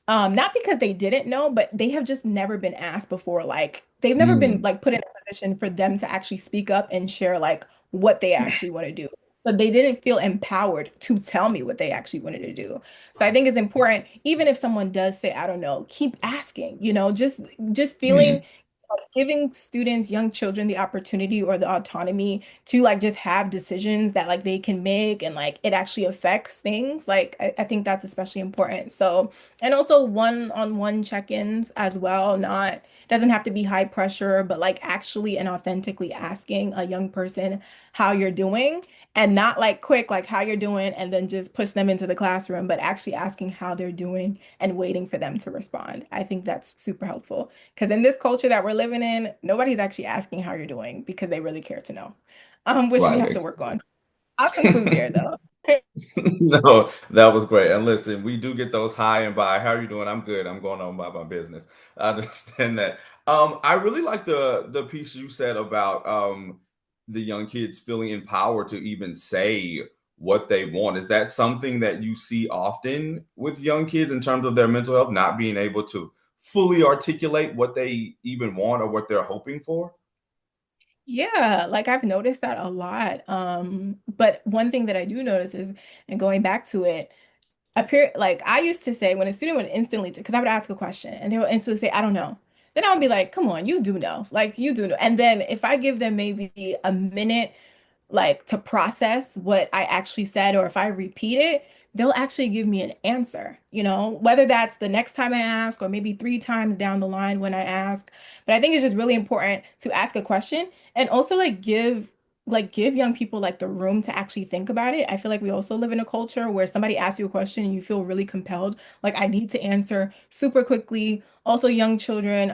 S4: not because they didn't know, but they have just never been asked before. Like they've never been
S1: mm,
S4: like put in a position for them to actually speak up and share like what they actually want to do. So they didn't feel empowered to tell me what they actually wanted to do. So I think it's important, even if someone does say, I don't know, keep asking, just feeling
S1: mm.
S4: like giving students, young children the opportunity or the autonomy to like just have decisions that like they can make and like it actually affects things. Like I think that's especially important. So, and also one-on-one check-ins as well, not doesn't have to be high pressure, but like actually and authentically asking a young person how you're doing and not like quick, like how you're doing, and then just push them into the classroom, but actually asking how they're doing and waiting for them to respond. I think that's super helpful. Because in this culture that we're living in, nobody's actually asking how you're doing because they really care to know, which we
S1: Right.
S4: have to work on. I'll conclude there though.
S1: No, that was great. And listen, we do get those high and by. How are you doing? I'm good. I'm going on about my business. I understand that. I really like the piece you said about the young kids feeling empowered to even say what they want. Is that something that you see often with young kids in terms of their mental health, not being able to fully articulate what they even want or what they're hoping for?
S4: Yeah, like I've noticed that a lot. But one thing that I do notice is, and going back to it, appear like I used to say when a student would instantly, because I would ask a question and they would instantly say, I don't know. Then I would be like, come on, you do know. Like you do know. And then if I give them maybe a minute like to process what I actually said, or if I repeat it, they'll actually give me an answer, whether that's the next time I ask or maybe three times down the line when I ask. But I think it's just really important to ask a question and also like give young people like the room to actually think about it. I feel like we also live in a culture where somebody asks you a question and you feel really compelled, like I need to answer super quickly. Also young children,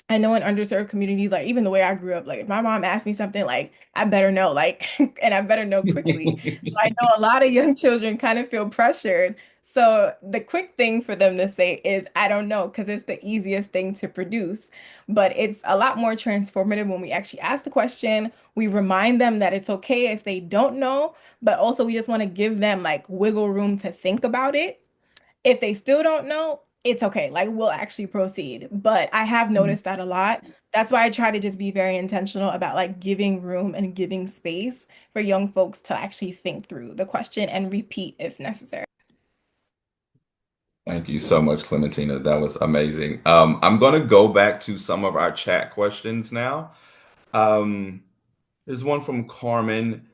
S4: I know in underserved communities, like even the way I grew up, like if my mom asked me something, like I better know, like, and I better know quickly. So I know a lot of young children kind of feel pressured. So the quick thing for them to say is, I don't know, because it's the easiest thing to produce. But it's a lot more transformative when we actually ask the question. We remind them that it's okay if they don't know, but also we just want to give them like wiggle room to think about it. If they still don't know, it's okay. Like we'll actually proceed. But I have noticed that a lot. That's why I try to just be very intentional about like giving room and giving space for young folks to actually think through the question and repeat if necessary.
S1: Thank you so much, Clementina. That was amazing. I'm going to go back to some of our chat questions now. Um, there's one from Carmen.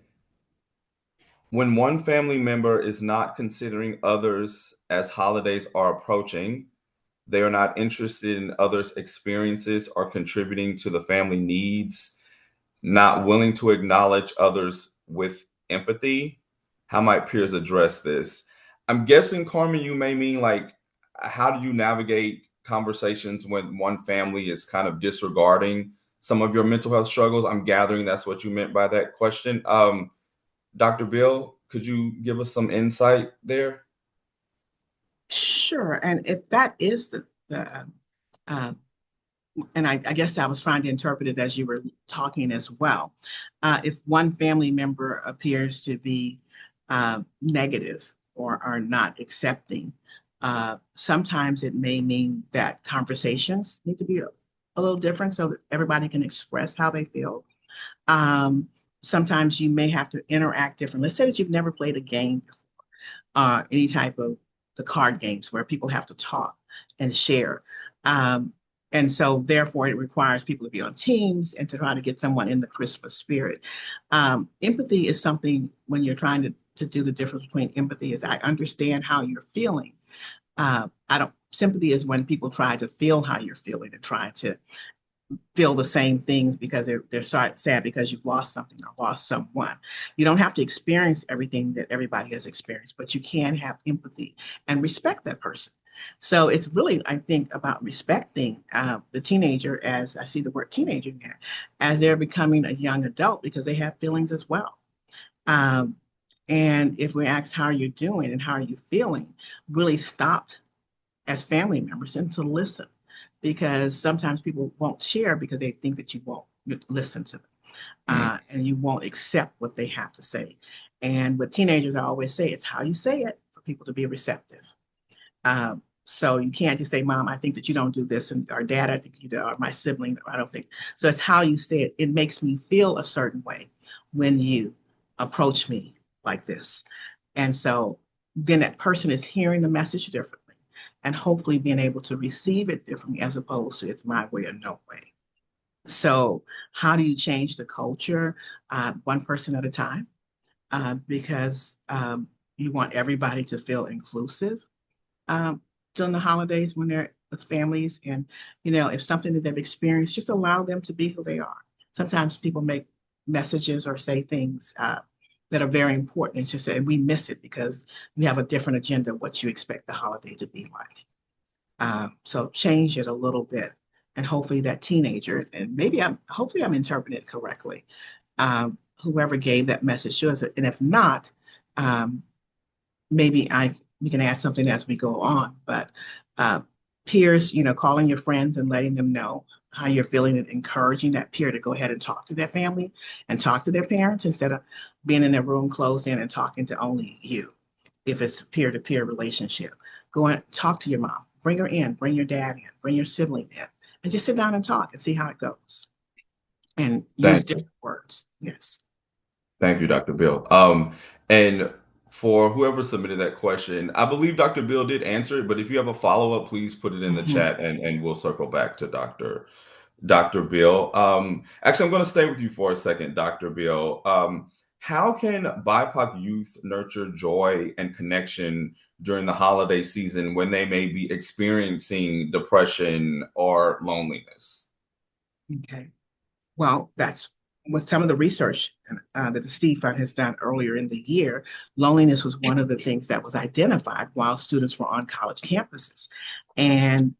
S1: When one family member is not considering others as holidays are approaching, they are not interested in others' experiences or contributing to the family needs, not willing to acknowledge others with empathy. How might peers address this? I'm guessing, Carmen, you may mean like, how do you navigate conversations when one family is kind of disregarding some of your mental health struggles? I'm gathering that's what you meant by that question. Dr. Bill, could you give us some insight there?
S2: Sure. And if that is the uh, and I guess I was trying to interpret it as you were talking as well. If one family member appears to be negative or are not accepting, sometimes it may mean that conversations need to be a little different so that everybody can express how they feel. Um, Sometimes you may have to interact different. Let's say that you've never played a game, any type of the card games where people have to talk and share. Um, and so therefore it requires people to be on teams and to try to get someone in the Christmas spirit. Empathy is something when you're trying to do the difference between empathy is I understand how you're feeling. I don't Sympathy is when people try to feel how you're feeling and try to feel the same things because they're sad because you've lost something or lost someone. You don't have to experience everything that everybody has experienced, but you can have empathy and respect that person. So it's really, I think, about respecting the teenager, as I see the word teenager in there, as they're becoming a young adult because they have feelings as well. Um, and if we ask how you're doing and how are you feeling, really stopped as family members and to listen because sometimes people won't share because they think that you won't listen to them and you won't accept what they have to say. And with teenagers, I always say it's how you say it for people to be receptive. So you can't just say, Mom, I think that you don't do this, and or Dad, I think you do, or my sibling, I don't think. So it's how you say it. It makes me feel a certain way when you approach me like this. And so then that person is hearing the message differently and hopefully being able to receive it differently as opposed to it's my way or no way. So how do you change the culture? One person at a time, because you want everybody to feel inclusive um, during the holidays when they're with families. And, if something that they've experienced, just allow them to be who they are. Sometimes people make messages or say things that are very important. It's just that we miss it because we have a different agenda of what you expect the holiday to be like. So change it a little bit. And hopefully that teenager, and hopefully I'm interpreting it correctly, whoever gave that message to us. And if not, um, maybe we can add something as we go on. But peers, calling your friends and letting them know how you're feeling and encouraging that peer to go ahead and talk to their family and talk to their parents instead of being in their room closed in and talking to only you. If it's a peer-to-peer relationship, go and talk to your mom, bring her in, bring your dad in, bring your sibling in, and just sit down and talk and see how it goes and use
S1: Thank you.
S2: different words. Yes.
S1: Thank you, Dr. Bill. And for whoever submitted that question, I believe Dr. Bill did answer it, but if you have a follow-up, please put it in the
S2: Mhm.
S1: chat and we'll circle back to Dr. Bill. Actually, I'm going to stay with you for a second, Dr. Bill. How can BIPOC youth nurture joy and connection during the holiday season when they may be experiencing depression or loneliness?
S2: Okay. Well, that's with some of the research that the Steve Fund has done earlier in the year. Loneliness was one of the things that was identified while students were on college campuses. And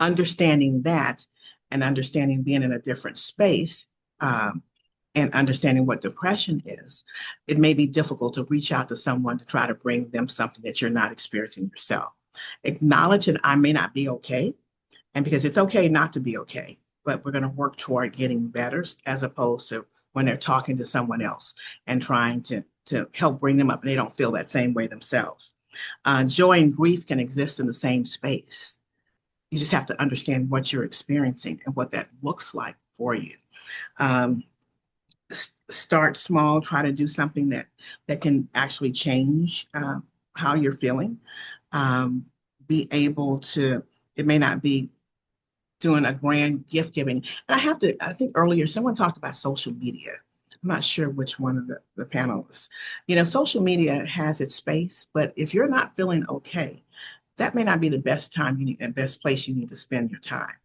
S2: understanding that and understanding being in a different space um, and understanding what depression is, it may be difficult to reach out to someone to try to bring them something that you're not experiencing yourself. Acknowledge that I may not be okay, and because it's okay not to be okay, but we're going to work toward getting better as opposed to when they're talking to someone else and trying to help bring them up and they don't feel that same way themselves. Joy and grief can exist in the same space. You just have to understand what you're experiencing and what that looks like for you. Um, Start small, try to do something that can actually change how you're feeling. Um, be able to, it may not be doing a grand gift giving. And I think earlier someone talked about social media. I'm not sure which one of the panelists. Social media has its space, but if you're not feeling okay, that may not be the best time you need and best place you need to spend your time.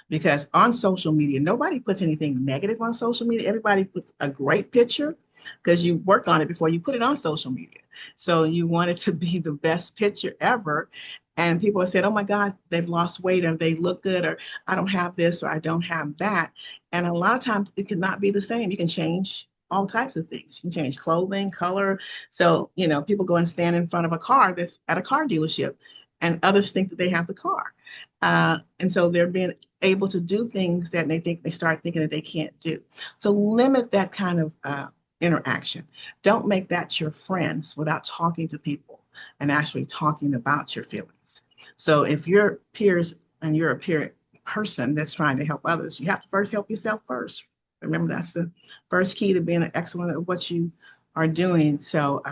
S2: Because on social media, nobody puts anything negative on social media. Everybody puts a great picture because you work on it before you put it on social media. So you want it to be the best picture ever. And people have said, oh my God, they've lost weight or they look good or I don't have this or I don't have that. And a lot of times it cannot be the same. You can change all types of things. You can change clothing, color. So, people go and stand in front of a car that's at a car dealership and others think that they have the car. And so they're being able to do things that they start thinking that they can't do. So limit that kind of interaction. Don't make that your friends without talking to people and actually talking about your feelings. So if your peers and you're a peer person that's trying to help others, you have to first help yourself first. Remember, that's the first key to being excellent at what you are doing. So,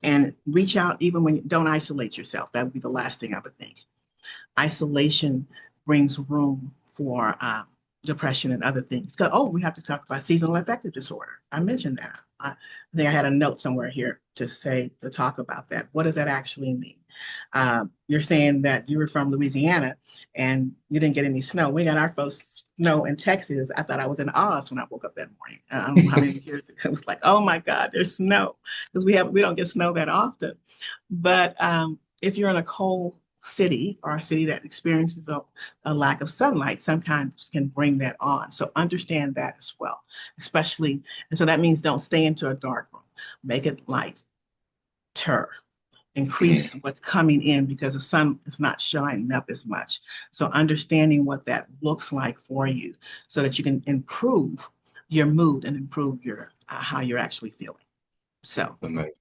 S2: and reach out even when you don't isolate yourself. That would be the last thing I would think. Isolation brings room for depression and other things. Oh, we have to talk about seasonal affective disorder. I mentioned that. I think I had a note somewhere here to talk about that. What does that actually mean? You're saying that you were from Louisiana and you didn't get any snow. We got our first snow in Texas. I thought I was in Oz when I woke up that morning. I don't know how many years ago. It was like, oh my God, there's snow, because we don't get snow that often. But if you're in a cold city or a city that experiences a lack of sunlight, sometimes can bring that on. So understand that as well, especially. And so that means don't stay into a dark room. Make it lighter. Increase what's coming in because the sun is not shining up as much. So understanding what that looks like for you so that you can improve your mood and improve your how you're actually feeling. So
S1: Amazing.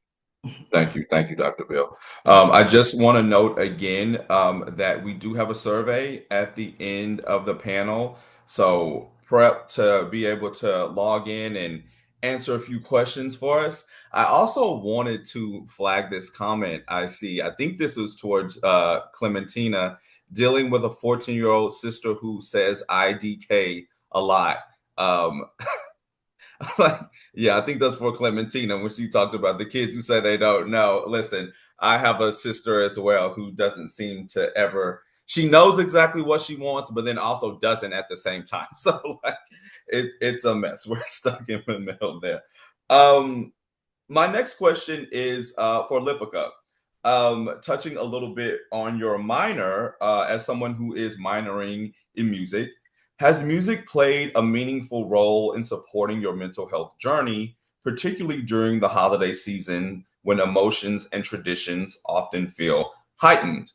S1: Thank you, Dr. Bill. I just want to note again that we do have a survey at the end of the panel. So prep to be able to log in and answer a few questions for us. I also wanted to flag this comment I see. I think this was towards Clementina dealing with a 14-year-old sister who says IDK a lot. Um, like, yeah, I think that's for Clementina when she talked about the kids who say they don't know. Listen, I have a sister as well who doesn't seem to ever. She knows exactly what she wants, but then also doesn't at the same time. So like, it's a mess. We're stuck in the middle there. Um, my next question is for Lipica. Touching a little bit on your minor, as someone who is minoring in music, has music played a meaningful role in supporting your mental health journey, particularly during the holiday season when emotions and traditions often feel heightened?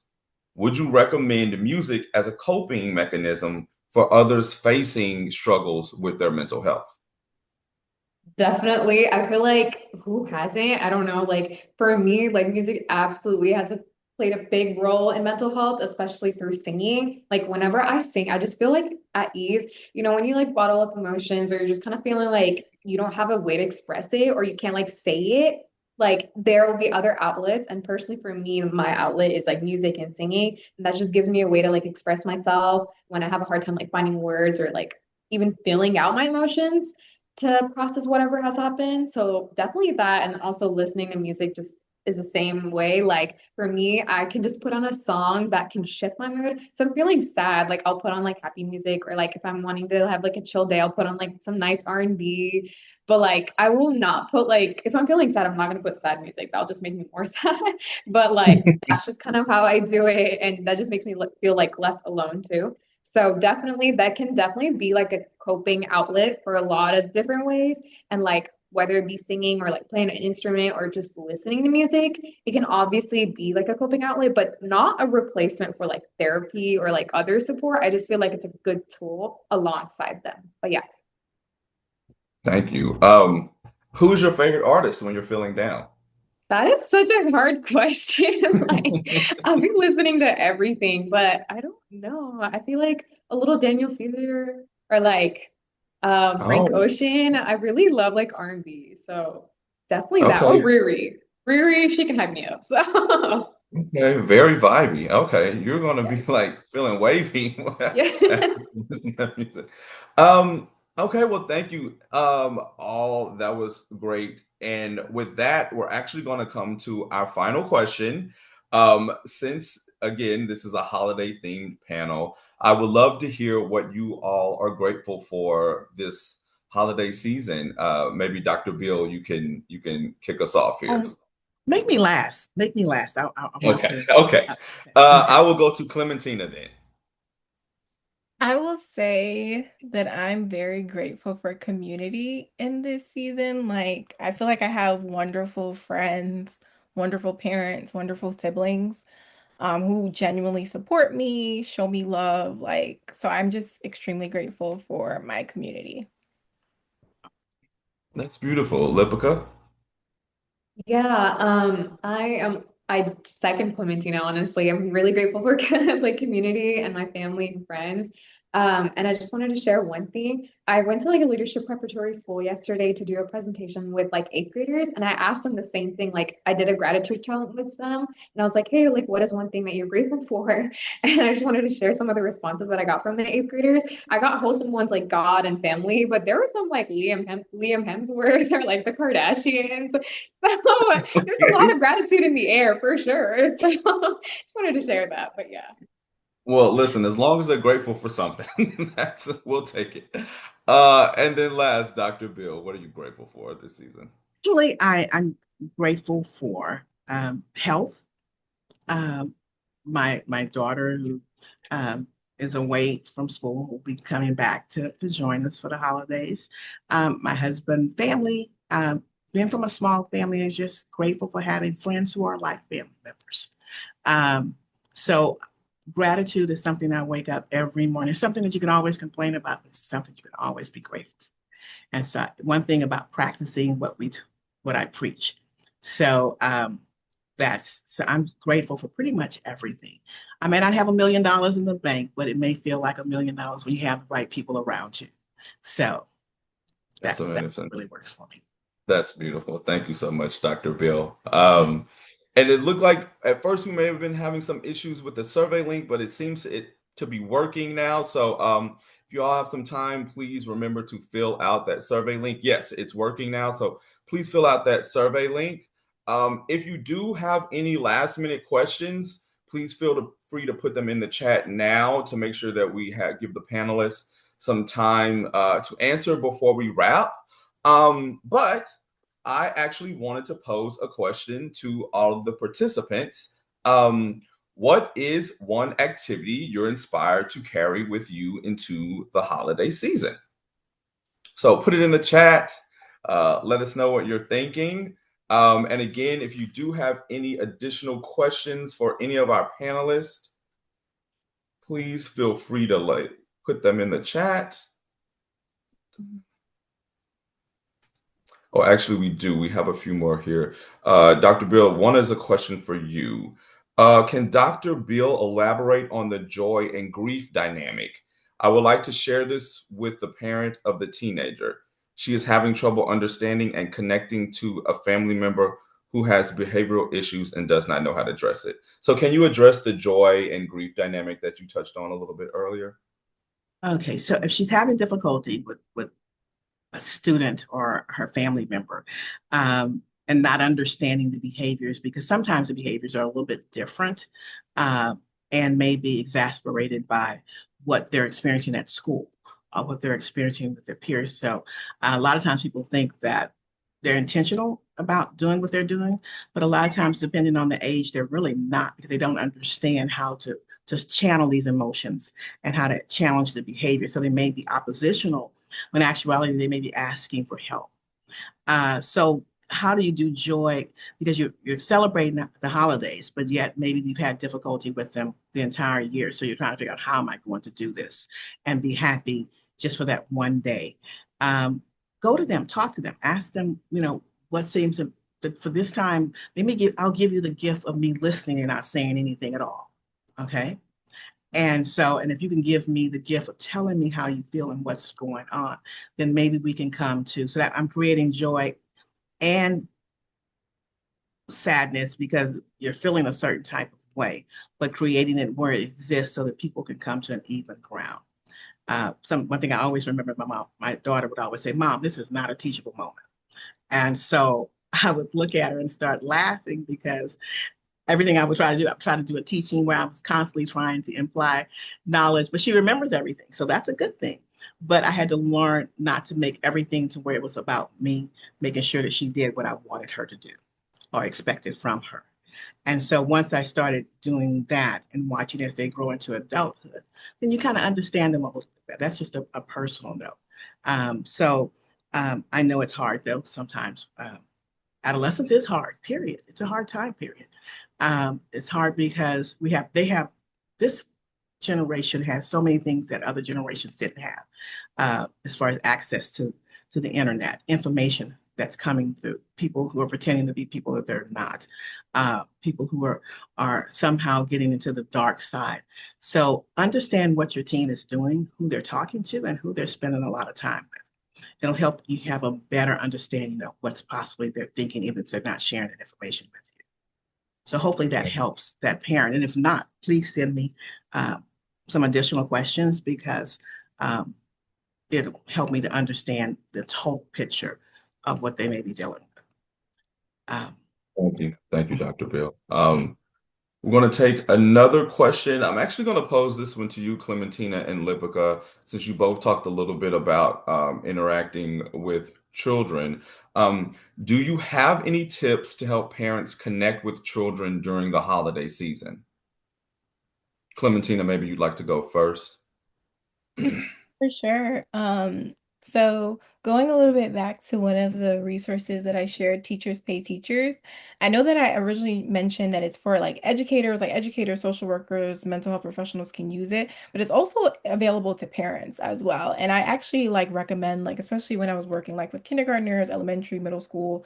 S1: Would you recommend music as a coping mechanism for others facing struggles with their mental health?
S3: Definitely. I feel like who hasn't? I don't know. Like for me, like music absolutely played a big role in mental health, especially through singing. Like whenever I sing, I just feel like at ease. You know, when you like bottle up emotions or you're just kind of feeling like you don't have a way to express it or you can't like say it, like there will be other outlets. And personally for me, my outlet is like music and singing. And that just gives me a way to like express myself when I have a hard time like finding words or like even feeling out my emotions to process whatever has happened. So definitely that, and also listening to music just is the same way. Like for me, I can just put on a song that can shift my mood. So I'm feeling sad, like I'll put on like happy music, or like if I'm wanting to have like a chill day, I'll put on like some nice R&B. But like I will not put like if I'm feeling sad, I'm not gonna put sad music. That'll just make me more sad. But like that's just kind of how I do it, and that just makes me feel like less alone too. So definitely that can definitely be like a coping outlet for a lot of different ways. And like whether it be singing or like playing an instrument or just listening to music, it can obviously be like a coping outlet, but not a replacement for like therapy or like other support. I just feel like it's a good tool alongside them. But yeah.
S1: Thank you. Who's your favorite artist when you're feeling down?
S3: That is such a hard question. Like, I'll be listening to everything, but I don't know. I feel like a little Daniel Caesar or like Frank
S1: Oh,
S3: Ocean. I really love like R&B. So definitely that. Oh,
S1: okay.
S3: Riri. Riri, she can hype me up. So
S1: Okay, very vibey. Okay, you're gonna
S3: yeah.
S1: be like feeling wavy
S3: Yeah.
S1: after listening to music. Um, okay, well, thank you. All that was great. And with that, we're actually gonna come to our final question. Since again, this is a holiday themed panel, I would love to hear what you all are grateful for this holiday season. Maybe Dr. Bill, you can kick us off here.
S2: make me last. Make me last. I want
S1: Okay,
S2: to.
S1: okay.
S2: Okay. Okay.
S1: I will go to Clementina then.
S4: I will say that I'm very grateful for community in this season. Like, I feel like I have wonderful friends, wonderful parents, wonderful siblings, who genuinely support me, show me love. Like, so I'm just extremely grateful for my community.
S1: That's beautiful. Lipica?
S3: Yeah, I am I second Clementina, honestly. I'm really grateful for like community and my family and friends. And I just wanted to share one thing. I went to like a leadership preparatory school yesterday to do a presentation with like eighth graders, and I asked them the same thing. Like I did a gratitude challenge with them, and I was like, "Hey, like, what is one thing that you're grateful for?" And I just wanted to share some of the responses that I got from the eighth graders. I got wholesome ones like God and family, but there were some like Liam Hemsworth or like the Kardashians. So there's a lot
S1: Okay.
S3: of gratitude in the air for sure. So just wanted to share that. But yeah.
S1: Well, listen, as long as they're grateful for something, we'll take it. And then last, Dr. Bill, what are you grateful for this season?
S2: Actually, I'm grateful for health. Um, my daughter who is away from school will be coming back to join us for the holidays. My husband, family, being from a small family, is just grateful for having friends who are like family members. Um, so gratitude is something I wake up every morning. It's something that you can always complain about, but it's something you can always be grateful for. And so one thing about practicing what I preach. So so I'm grateful for pretty much everything. I may not have $1 million in the bank, but it may feel like $1 million when you have the right people around you. So
S1: That's
S2: that
S1: amazing.
S2: really works for me.
S1: That's beautiful. Thank you so much, Dr. Bill. And it looked like at first we may have been having some issues with the survey link, but it seems it to be working now. So if you all have some time, please remember to fill out that survey link. Yes, it's working now. So please fill out that survey link. If you do have any last minute questions, please feel free to put them in the chat now to make sure that we give the panelists some time to answer before we wrap. But I actually wanted to pose a question to all of the participants. What is one activity you're inspired to carry with you into the holiday season? So put it in the chat. Let us know what you're thinking. And again, if you do have any additional questions for any of our panelists, please feel free to put them in the chat. Oh, actually, we do. We have a few more here. Dr. Bill, one is a question for you. Can Dr. Bill elaborate on the joy and grief dynamic? I would like to share this with the parent of the teenager. She is having trouble understanding and connecting to a family member who has behavioral issues and does not know how to address it. So, can you address the joy and grief dynamic that you touched on a little bit earlier?
S2: Okay, so if she's having difficulty with a student or her family member, and not understanding the behaviors, because sometimes the behaviors are a little bit different, uh, and may be exasperated by what they're experiencing at school or what they're experiencing with their peers. So a lot of times people think that they're intentional about doing what they're doing, but a lot of times, depending on the age, they're really not, because they don't understand how to just channel these emotions and how to challenge the behavior. So they may be oppositional when in actuality they may be asking for help. So how do you do joy? Because you're celebrating the holidays, but yet maybe you've had difficulty with them the entire year. So you're trying to figure out, how am I going to do this and be happy just for that one day? Go to them, talk to them, ask them, what seems to, for this time, I'll give you the gift of me listening and not saying anything at all. Okay. And if you can give me the gift of telling me how you feel and what's going on, then maybe we can come to, so that I'm creating joy and sadness because you're feeling a certain type of way, but creating it where it exists so that people can come to an even ground. One thing I always remember, my daughter would always say, "Mom, this is not a teachable moment." And so I would look at her and start laughing, because everything I would try to do, I would try to do a teaching where I was constantly trying to imply knowledge, but she remembers everything. So that's a good thing. But I had to learn not to make everything to where it was about me, making sure that she did what I wanted her to do or expected from her. And so once I started doing that and watching as they grow into adulthood, then you kind of understand them a little bit better. That's just a personal note. I know it's hard though sometimes. Adolescence is hard, period. It's a hard time, period. It's hard because this generation has so many things that other generations didn't have, as far as access to the internet, information that's coming through, people who are pretending to be people that they're not, people who are somehow getting into the dark side. So understand what your teen is doing, who they're talking to, and who they're spending a lot of time with. It'll help you have a better understanding of what's possibly they're thinking, even if they're not sharing that information with you. So hopefully that helps that parent. And if not, please send me some additional questions, because it'll help me to understand the total picture of what they may be dealing with.
S1: Thank you, Dr. Bill. We're going to take another question. I'm actually going to pose this one to you, Clementina and Lipica, since you both talked a little bit about interacting with children. Do you have any tips to help parents connect with children during the holiday season? Clementina, maybe you'd like to go first.
S4: For sure. So going a little bit back to one of the resources that I shared, Teachers Pay Teachers, I know that I originally mentioned that it's for like educators, social workers, mental health professionals can use it, but it's also available to parents as well. And I actually like recommend, like, especially when I was working like with kindergartners, elementary, middle school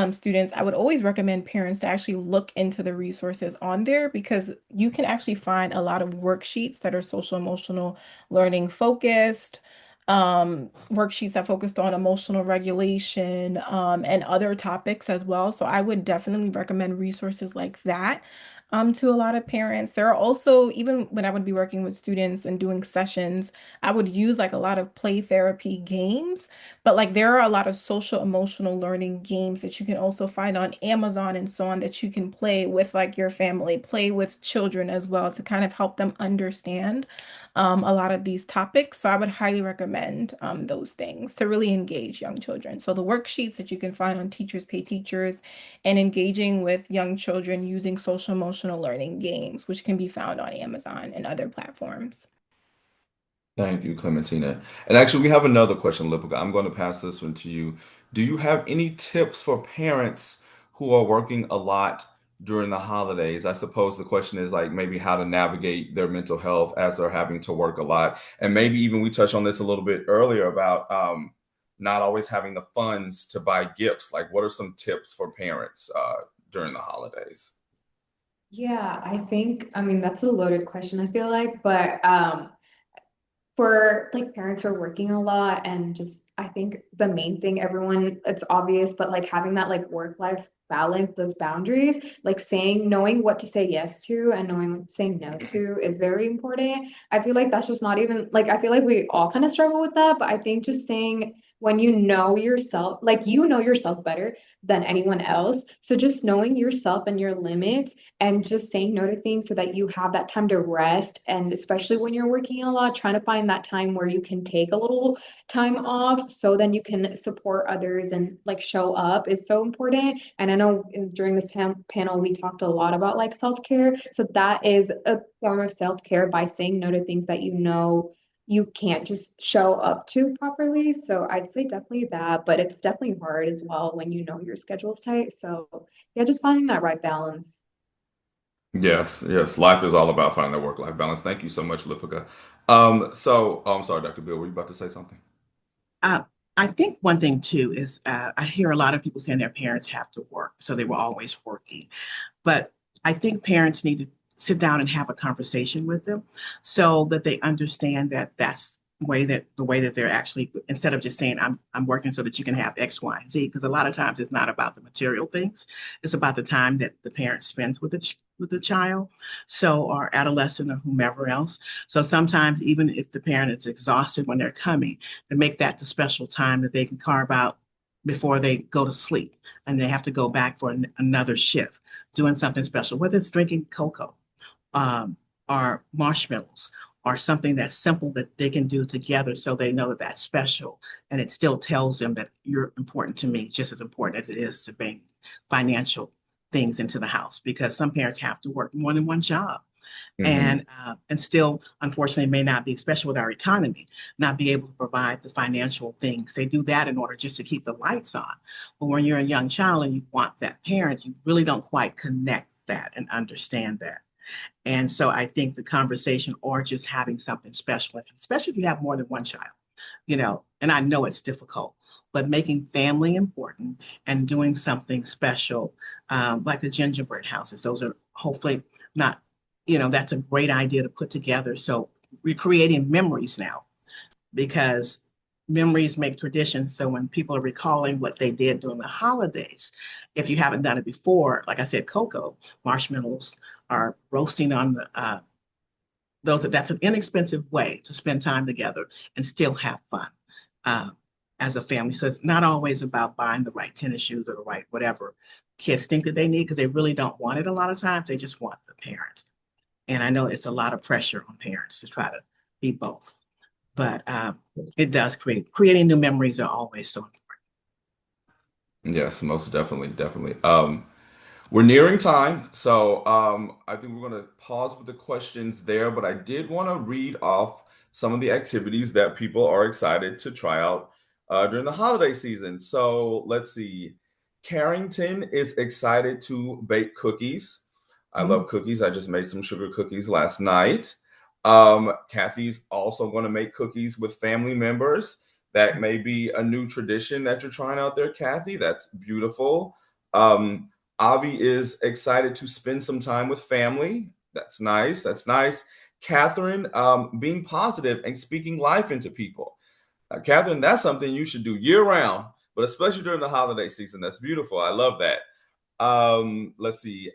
S4: students, I would always recommend parents to actually look into the resources on there, because you can actually find a lot of worksheets that are social emotional learning focused, worksheets that focused on emotional regulation, and other topics as well. So I would definitely recommend resources like that to a lot of parents. There are also, even when I would be working with students and doing sessions, I would use like a lot of play therapy games, but like there are a lot of social emotional learning games that you can also find on Amazon and so on, that you can play with like your family, play with children as well, to kind of help them understand a lot of these topics. So I would highly recommend those things to really engage young children. So the worksheets that you can find on Teachers Pay Teachers, and engaging with young children using social emotional learning games, which can be found on Amazon and other platforms.
S1: Thank you, Clementina. And actually, we have another question, Lipica. I'm going to pass this one to you. Do you have any tips for parents who are working a lot during the holidays? I suppose the question is like maybe how to navigate their mental health as they're having to work a lot. And maybe even we touched on this a little bit earlier about not always having the funds to buy gifts. Like, what are some tips for parents during the holidays?
S3: Yeah, I think, I mean, that's a loaded question, I feel like, but for like parents who are working a lot, and just I think the main thing, everyone, it's obvious, but like having that like work-life balance, those boundaries, like saying, knowing what to say yes to and knowing what to say no to is very important. I feel like that's just not even like, I feel like we all kind of struggle with that, but I think just saying, when you know yourself, like you know yourself better than anyone else. So just knowing yourself and your limits, and just saying no to things so that you have that time to rest. And especially when you're working a lot, trying to find that time where you can take a little time off, so then you can support others and like show up, is so important. And I know during this panel, we talked a lot about like self-care. So that is a form of self-care, by saying no to things that you know you can't just show up to properly. So I'd say definitely that, but it's definitely hard as well when you know your schedule's tight. So yeah, just finding that right balance.
S1: Yes, yes. Life is all about finding that work-life balance. Thank you so much, Lipica. I'm sorry, Dr. Bill, were you about to say something?
S2: Uh, I think one thing too is I hear a lot of people saying their parents have to work, so they were always working. But I think parents need to sit down and have a conversation with them, so that they understand that that's the way that they're actually, instead of just saying I'm working so that you can have X, Y, and Z, because a lot of times it's not about the material things, it's about the time that the parent spends with with the child, so, or adolescent or whomever else. So sometimes even if the parent is exhausted when they're coming, to make that the special time that they can carve out before they go to sleep and they have to go back for another shift, doing something special, whether it's drinking cocoa, um, or marshmallows, or something that's simple that they can do together, so they know that that's special. And it still tells them that you're important to me, just as important as it is to bring financial things into the house, because some parents have to work more than one job,
S1: Hmm.
S2: and still unfortunately may not be, especially with our economy, not be able to provide the financial things. They do that in order just to keep the lights on. But when you're a young child and you want that parent, you really don't quite connect that and understand that. And so I think the conversation, or just having something special, especially if you have more than one child, and I know it's difficult, but making family important and doing something special, like the gingerbread houses. Those are hopefully not, that's a great idea to put together. So we're creating memories now because memories make traditions. So when people are recalling what they did during the holidays, if you haven't done it before, like I said, cocoa, marshmallows are roasting on the that's an inexpensive way to spend time together and still have fun uh, as a family. So it's not always about buying the right tennis shoes or the right whatever kids think that they need because they really don't want it a lot of times. They just want the parent. And I know it's a lot of pressure on parents to try to be both, but it does creating new memories are always so important.
S1: Yes, most definitely, definitely. We're nearing time, so I think we're going to pause with the questions there, but I did want to read off some of the activities that people are excited to try out during the holiday season. So let's see. Carrington is excited to bake cookies. I
S2: Mhm.
S1: love cookies. I just made some sugar cookies last night. Kathy's also going to make cookies with family members. That may be a new tradition that you're trying out there, Kathy. That's beautiful. Avi is excited to spend some time with family. That's nice. That's nice. Catherine, being positive and speaking life into people. Catherine, that's something you should do year round, but especially during the holiday season. That's beautiful. I love that. Let's see.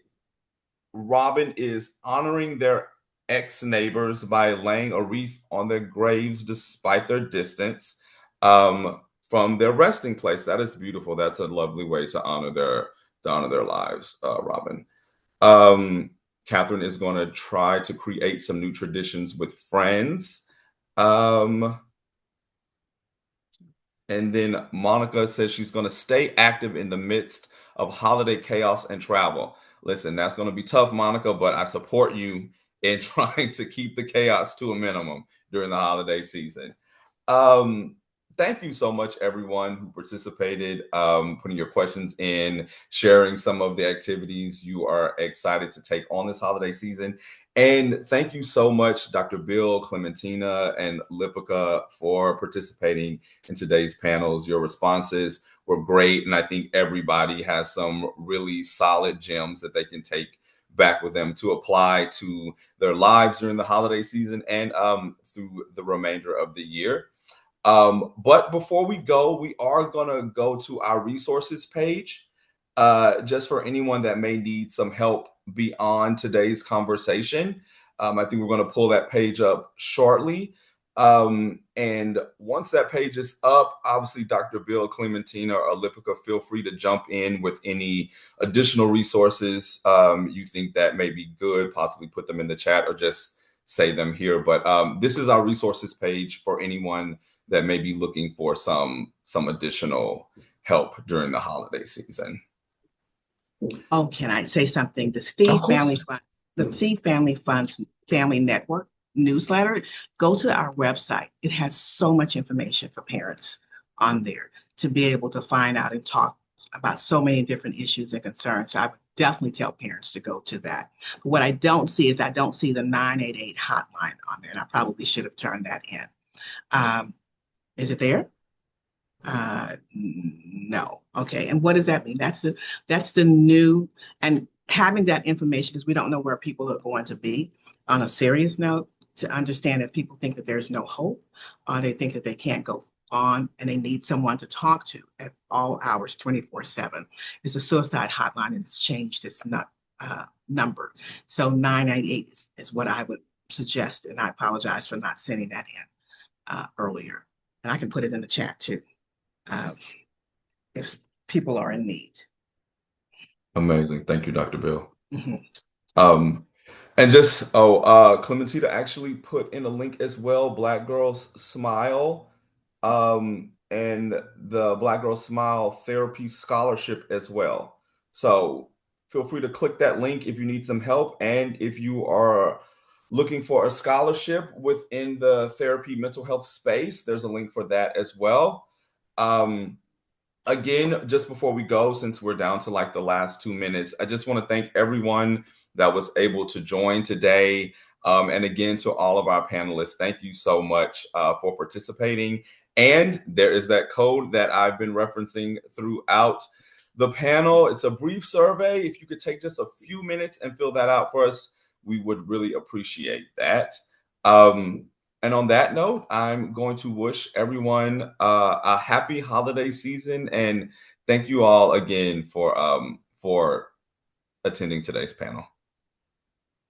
S1: Robin is honoring their ex neighbors by laying a wreath on their graves despite their distance from their resting place. That is beautiful. That's a lovely way to honor their lives, Robin. Um, Catherine is going to try to create some new traditions with friends. Um, and then Monica says she's going to stay active in the midst of holiday chaos and travel. Listen, that's going to be tough, Monica, but I support you in trying to keep the chaos to a minimum during the holiday season. Um, Thank you so much, everyone who participated, putting your questions in, sharing some of the activities you are excited to take on this holiday season. And thank you so much, Dr. Bill, Clementina, and Lipica for participating in today's panels. Your responses were great, and I think everybody has some really solid gems that they can take back with them to apply to their lives during the holiday season and through the remainder of the year. But before we go, we are going to go to our resources page just for anyone that may need some help beyond today's conversation. I think we're going to pull that page up shortly. And once that page is up, obviously, Dr. Bill, Clementina, or Lipica, feel free to jump in with any additional resources you think that may be good, possibly put them in the chat or just say them here. But this is our resources page for anyone that may be looking for some additional help during the holiday season.
S2: Oh, can I say something?
S1: Of course.
S2: The Steve Family Funds Family Network newsletter, go to our website. It has so much information for parents on there to be able to find out and talk about so many different issues and concerns. So I would definitely tell parents to go to that. But what I don't see is I don't see the 988 hotline on there, and I probably should have turned that in. Is it there? No. Okay. And what does that mean? That's the new, and having that information because we don't know where people are going to be. On a serious note, to understand if people think that there's no hope, or they think that they can't go on and they need someone to talk to at all hours, 24/7. It's a suicide hotline and it's changed its number. So 998 is what I would suggest, and I apologize for not sending that in earlier. And I can put it in the chat too if people are in need.
S1: Amazing. Thank you, Dr. Bill.
S2: Mhm.
S1: And just, Clementina actually put in a link as well, Black Girls Smile, and the Black Girls Smile Therapy Scholarship as well. So feel free to click that link if you need some help. And if you are looking for a scholarship within the therapy mental health space, there's a link for that as well. Again, just before we go, since we're down to like the last 2 minutes, I just want to thank everyone that was able to join today. And again, to all of our panelists, thank you so much for participating. And there is that code that I've been referencing throughout the panel. It's a brief survey. If you could take just a few minutes and fill that out for us, we would really appreciate that. And on that note, I'm going to wish everyone a happy holiday season, and thank you all again for attending today's panel.